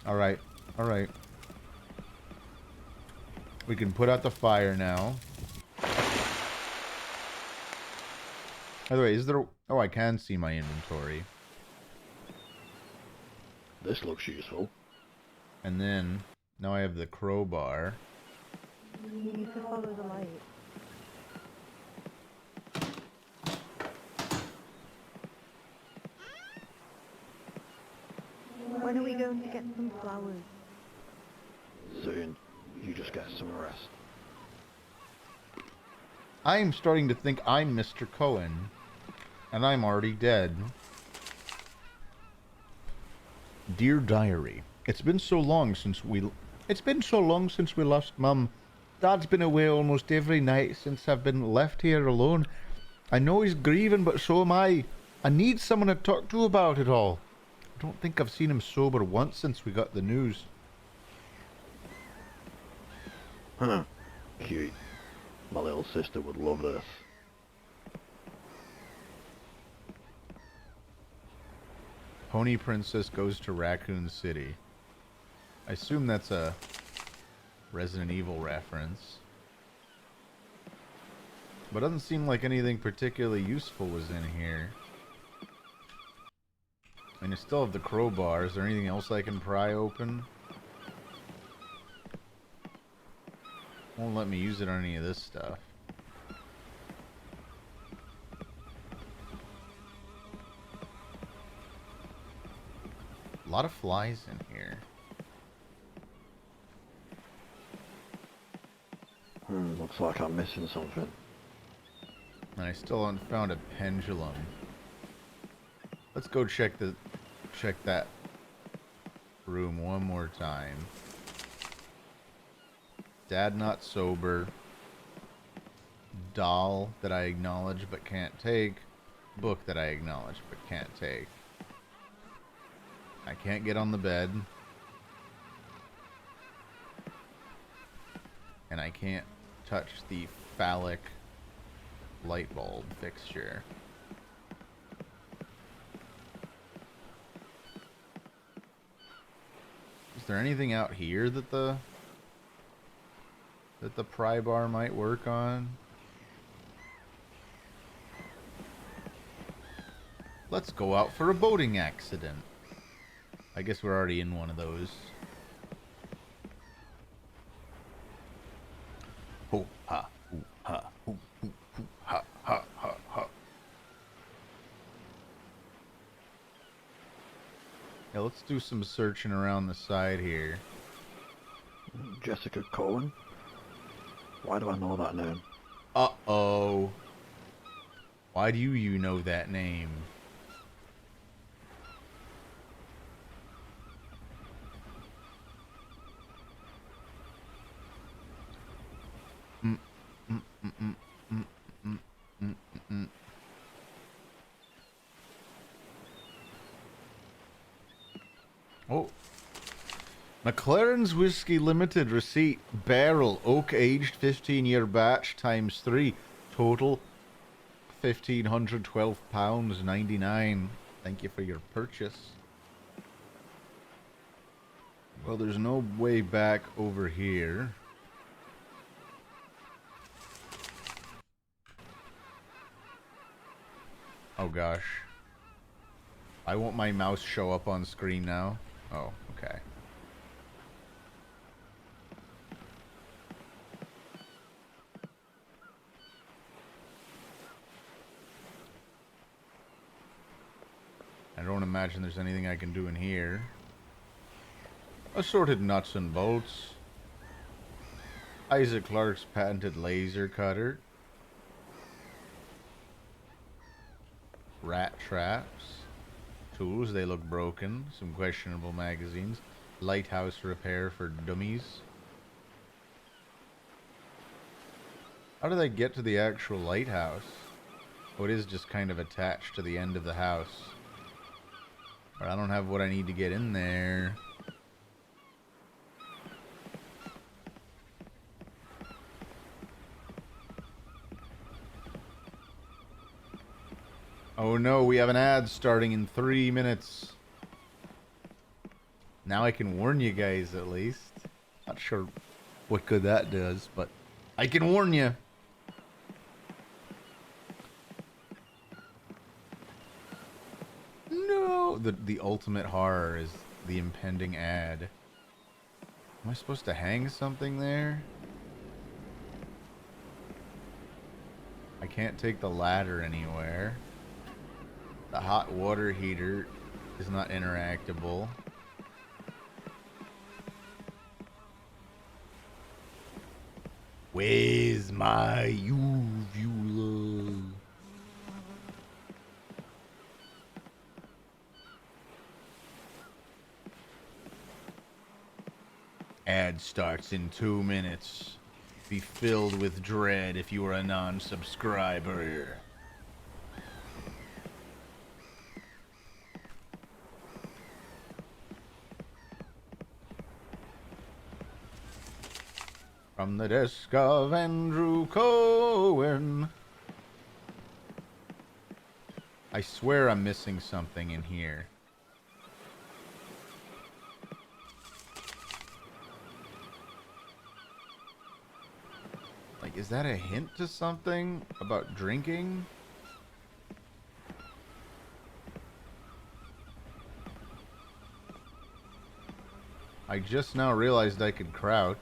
Alright, alright. We can put out the fire now. By the way, is there... Oh, I can see my inventory. This looks useful. And then, now I have the crowbar. You need to follow the light. When are we going to get some flowers? Soon. You just get some rest. I'm starting to think I'm Mr. Cohen. And I'm already dead. Dear Diary, it's been so long since we lost Mum. Dad's been away almost every night since I've been left here alone. I know he's grieving, but so am I. I need someone to talk to about it all. I don't think I've seen him sober once since we got the news. Cute. My little sister would love this. Pony Princess goes to Raccoon City. I assume that's a Resident Evil reference. But doesn't seem like anything particularly useful was in here. And I still have the crowbar. Is there anything else I can pry open? Won't let me use it on any of this stuff. A lot of flies in here. Looks like I'm missing something. And I still haven't found a pendulum. Let's go check that room one more time. Dad not sober. Doll that I acknowledge but can't take. Book that I acknowledge but can't take. I can't get on the bed. And I can't touch the phallic light bulb fixture. Is there anything out here that the pry bar might work on? Let's go out for a boating accident. I guess we're already in one of those. Ho ha hoo ha hoo hoo hoo ha ha ha ha. Yeah, let's do some searching around the side here. Jessica Cohen? Why do I know that name? Uh-oh. Why do you know that name? Oh. McLaren's Whiskey Limited receipt. Barrel. Oak aged 15-year batch times 3. Total £1,512.99. Thank you for your purchase. Well, there's no way back over here. Oh gosh. I want my mouse show up on screen now. Oh, okay. I don't imagine there's anything I can do in here. Assorted nuts and bolts. Isaac Clarke's patented laser cutter. Rat traps. Tools, they look broken. Some questionable magazines. Lighthouse repair for dummies. How did I get to the actual lighthouse? Oh, it is just kind of attached to the end of the house. But I don't have what I need to get in there. Oh no, we have an ad starting in 3 minutes. Now I can warn you guys at least. Not sure what good that does, but I can warn you. No, the ultimate horror is the impending ad. Am I supposed to hang something there? I can't take the ladder anywhere. The hot water heater is not interactable. Where's my uvula? Ad starts in 2 minutes. Be filled with dread if you are a non-subscriber. From the desk of Andrew Cohen. I swear I'm missing something in here. Like, is that a hint to something about drinking? I just now realized I could crouch.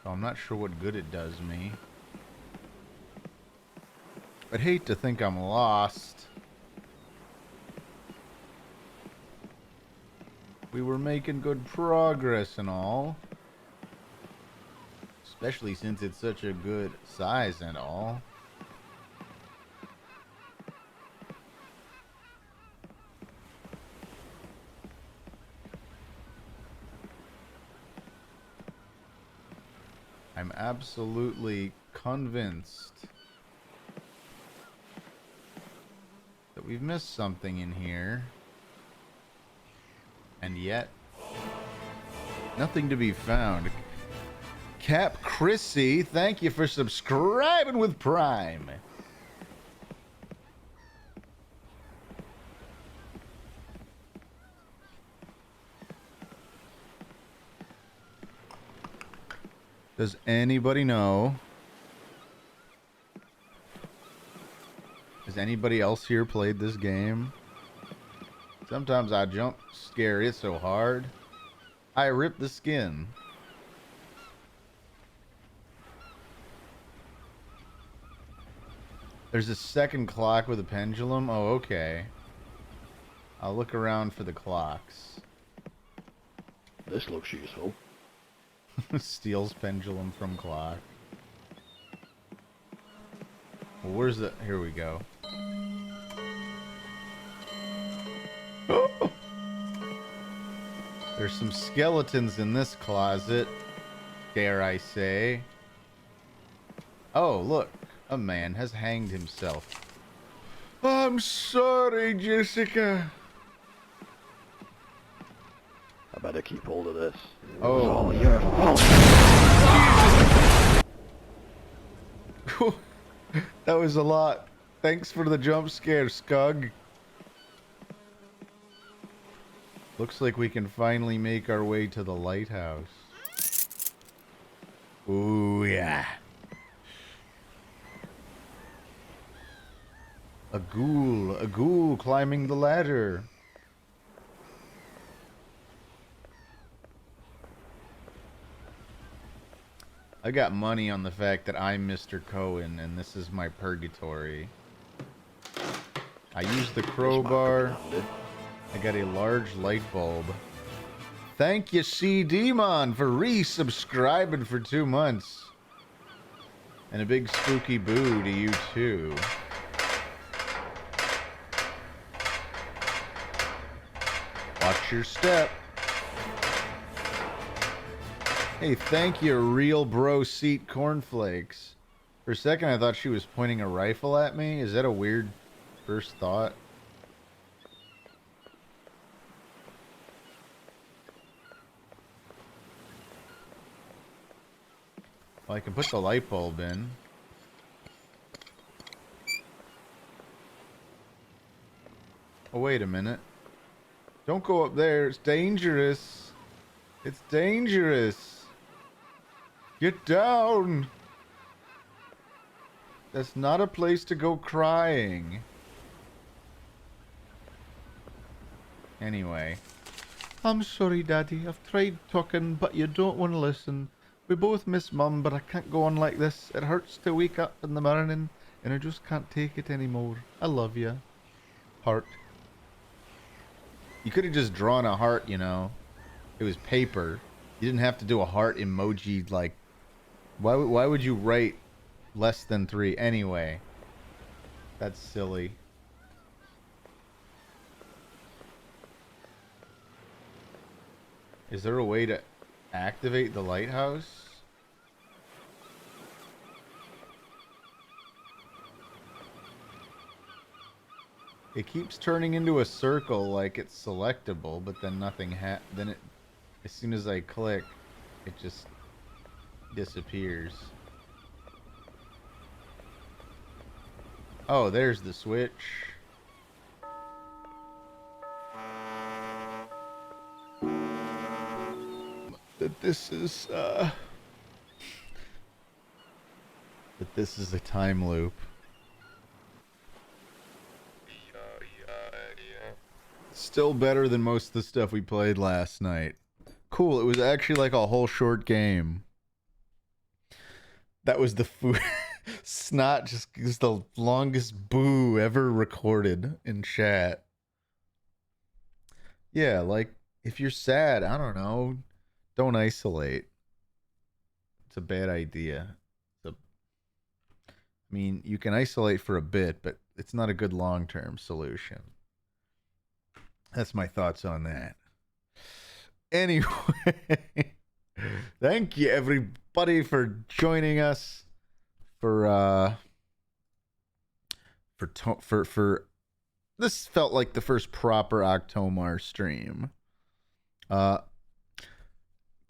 I'm not sure what good it does me. I'd hate to think I'm lost. We were making good progress and all. Especially since it's such a good size and all. I'm absolutely convinced that we've missed something in here. And yet, nothing to be found. Cap Chrissy, thank you for subscribing with Prime. Does anybody know? Has anybody else here played this game? Sometimes I jump scare it so hard, I rip the skin. There's a second clock with a pendulum. Oh, okay. I'll look around for the clocks. This looks useful. Steals pendulum from clock. Well, where's the... Here we go. There's some skeletons in this closet, dare I say. Oh, look. A man has hanged himself. I'm sorry, Jessica. I better keep hold of this. Oh. It's all your fault. That was a lot. Thanks for the jump scare, Scug. Looks like we can finally make our way to the lighthouse. Ooh, yeah. A ghoul climbing the ladder. I got money on the fact that I'm Mr. Cohen and this is my purgatory. I used the crowbar. I got a large light bulb. Thank you, C-Demon, for resubscribing for 2 months. And a big spooky boo to you, too. Watch your step. Hey, thank you, Real Bro Seat Cornflakes. For a second, I thought she was pointing a rifle at me. Is that a weird first thought? Well, I can put the light bulb in. Oh, wait a minute. Don't go up there. It's dangerous. It's dangerous. Get down. That's not a place to go crying. Anyway. I'm sorry, Daddy. I've tried talking, but you don't want to listen. We both miss Mum, but I can't go on like this. It hurts to wake up in the morning, and I just can't take it anymore. I love you. Heart. You could have just drawn a heart, you know. It was paper. You didn't have to do a heart emoji, like... Why would you write less than 3 anyway? That's silly. Is there a way to activate the lighthouse? It keeps turning into a circle like it's selectable, but then nothing then it, as soon as I click, it just disappears. Oh, there's the switch. That this is that this is a time loop. Still better than most of the stuff we played last night. Cool, it was actually like a whole short game. That was the food. Snot just is the longest boo ever recorded in chat. Yeah, like, if you're sad, I don't know, don't isolate. It's a bad idea. I mean, you can isolate for a bit, but it's not a good long-term solution. That's my thoughts on that. Anyway, thank you everybody for joining us for this felt like the first proper Octomar stream.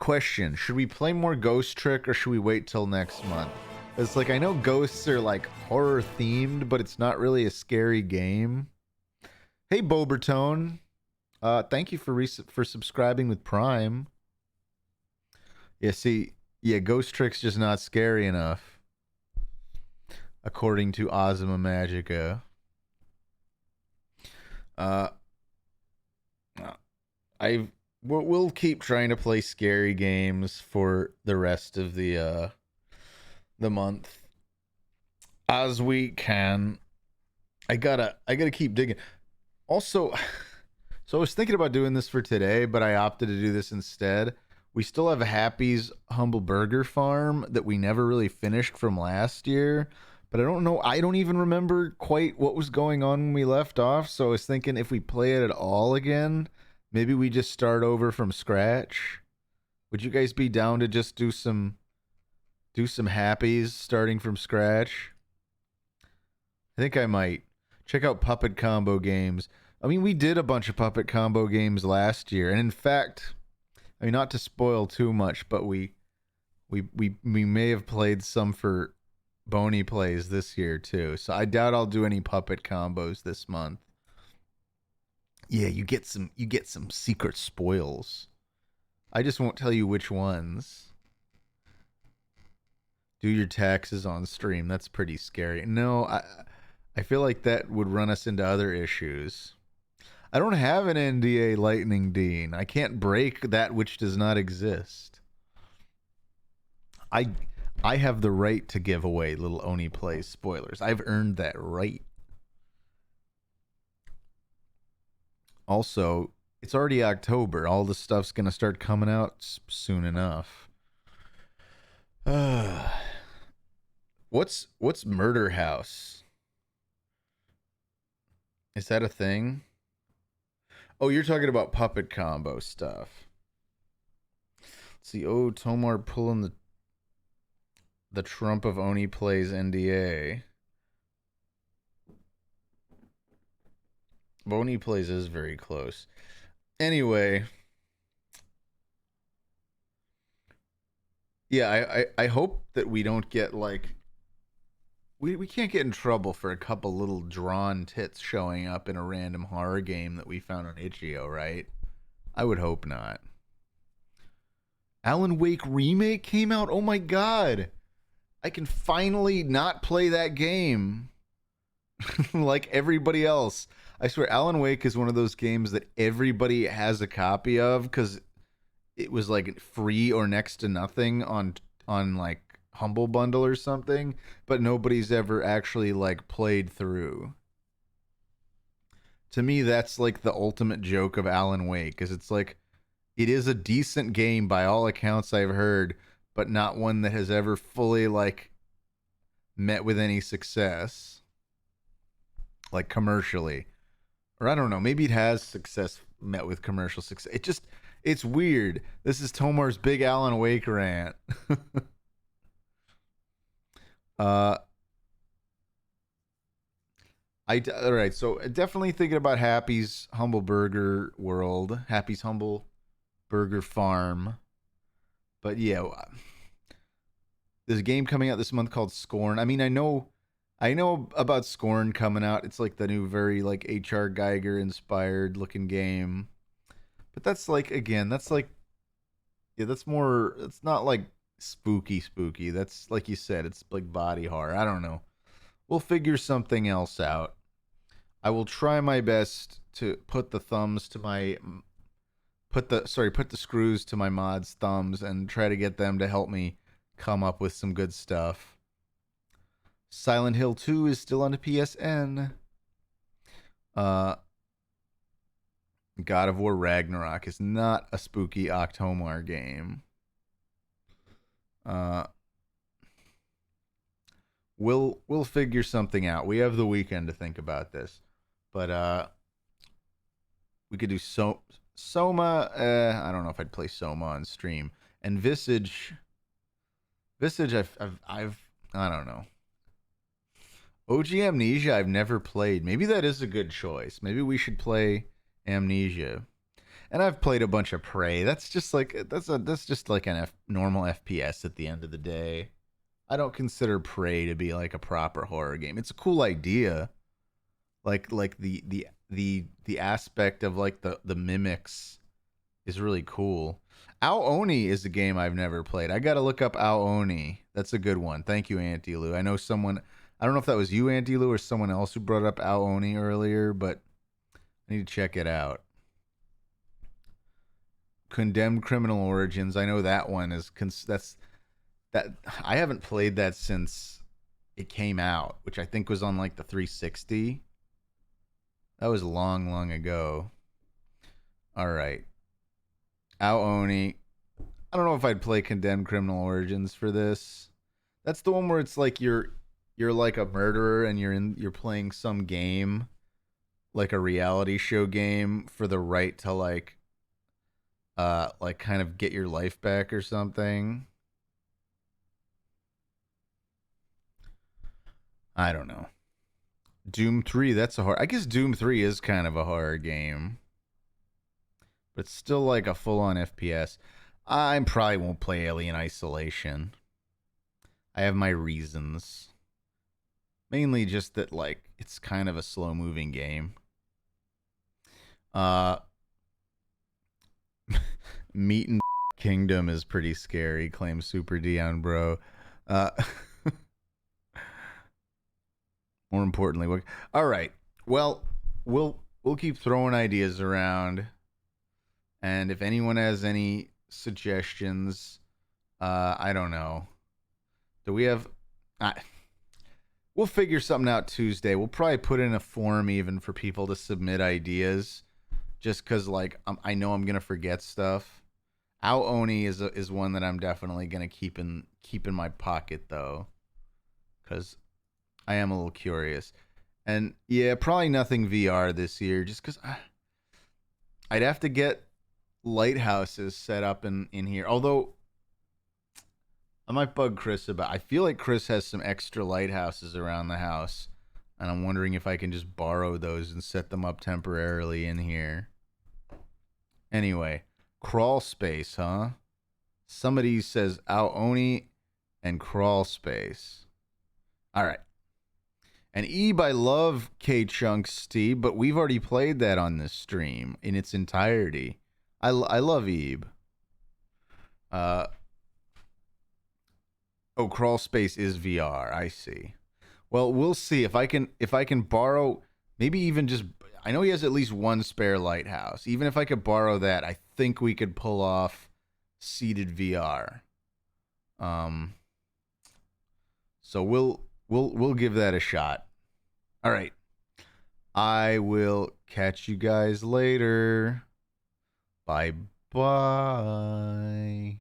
question: should we play more Ghost Trick or should we wait till next month? It's like, I know ghosts are like horror themed, but it's not really a scary game. Hey, Bobertone. Thank you for subscribing with Prime. Yeah, see, yeah, Ghost Trick's just not scary enough, according to Ozma Magica. We'll keep trying to play scary games for the rest of the month as we can. I gotta keep digging. Also, so I was thinking about doing this for today, but I opted to do this instead. We still have Happy's Humble Burger Farm that we never really finished from last year, but I don't know. I don't even remember quite what was going on when we left off. So I was thinking, if we play it at all again, maybe we just start over from scratch. Would you guys be down to just do some Happies starting from scratch? I think I might. Check out Puppet Combo Games. I mean, we did a bunch of Puppet Combo games last year, and in fact, I mean, not to spoil too much, but we may have played some for Boney Plays this year too. So I doubt I'll do any Puppet Combos this month. Yeah, you get some secret spoils. I just won't tell you which ones. Do your taxes on stream. That's pretty scary. No, I feel like that would run us into other issues. I don't have an NDA, Lightning Dean. I can't break that which does not exist. I have the right to give away Little Oni Plays spoilers. I've earned that right. Also, it's already October. All the stuff's gonna start coming out soon enough. What's Murder House? Is that a thing? Oh, you're talking about Puppet Combo stuff. Let's see. Oh, Tomar pulling the trump of Oni Plays NDA. Oni Plays is very close. Anyway. Yeah, I hope that we don't get like... We can't get in trouble for a couple little drawn tits showing up in a random horror game that we found on itch.io, right? I would hope not. Alan Wake Remake came out? Oh my god! I can finally not play that game like everybody else. I swear, Alan Wake is one of those games that everybody has a copy of because it was like free or next to nothing on like Humble Bundle or something, but nobody's ever actually like played through. To me, that's like the ultimate joke of Alan Wake, because it's like, it is a decent game by all accounts I've heard, but not one that has ever fully like met with any success, like commercially. Or I don't know, maybe it has met with commercial success. It's weird. This is Tomar's big Alan Wake rant. All right, so definitely thinking about Happy's Humble Burger World, Happy's Humble Burger Farm. But yeah, there's a game coming out this month called Scorn. I mean, I know about Scorn coming out. It's like the new, very like H.R. Geiger inspired looking game. But that's like, again, that's like, yeah, that's more, it's not like spooky. That's, like you said, it's like body horror. I don't know. We'll figure something else out. I will try my best to put the screws to my mod's thumbs and try to get them to help me come up with some good stuff. Silent Hill 2 is still on the PSN. God of War Ragnarok is not a spooky Octomar game. We'll figure something out. We have the weekend to think about this. But we could do Soma. I don't know if I'd play Soma on stream. And Visage, I don't know. OG Amnesia, I've never played. Maybe that is a good choice. Maybe we should play Amnesia. And I've played a bunch of Prey. That's just like an normal FPS at the end of the day. I don't consider Prey to be like a proper horror game. It's a cool idea. Like the aspect of like the mimics is really cool. Ao Oni is a game I've never played. I got to look up Ao Oni. That's a good one. Thank you, Auntie Lou. I know someone, I don't know if that was you, Auntie Lou, or someone else who brought up Ao Oni earlier, but I need to check it out. Condemned Criminal Origins. I know that one is that I haven't played that since it came out, which I think was on like the 360. That was long, long ago. All right. Ao Oni. I don't know if I'd play Condemned Criminal Origins for this. That's the one where it's like you're like a murderer and you're playing some game, like a reality show game for the right to like kind of get your life back or something. I don't know. Doom 3, that's a horror. I guess Doom 3 is kind of a horror game. But it's still like a full-on FPS. I probably won't play Alien Isolation. I have my reasons. Mainly just that like it's kind of a slow-moving game. Meat and Kingdom is pretty scary, claims Super Dion Bro. More importantly, all right. Well, we'll keep throwing ideas around, and if anyone has any suggestions, I don't know. Do we have? We'll figure something out Tuesday. We'll probably put in a form even for people to submit ideas, just because like I know I'm gonna forget stuff. Ao Oni is one that I'm definitely gonna keep in my pocket though, because I am a little curious. And yeah, probably nothing VR this year, just because I'd have to get lighthouses set up in here. Although I might bug Chris about. I feel like Chris has some extra lighthouses around the house, and I'm wondering if I can just borrow those and set them up temporarily in here. Anyway, crawl space, huh? Somebody says Ao Oni and crawl space. All right. And Ebe, I love K-Chunks, Steve, but we've already played that on this stream in its entirety. I love Ebe. Oh, crawl space is VR. I see. Well, we'll see if I can borrow, maybe even just. I know he has at least one spare lighthouse. Even if I could borrow that, I think we could pull off seated VR. So we'll give that a shot. All right. I will catch you guys later. Bye bye.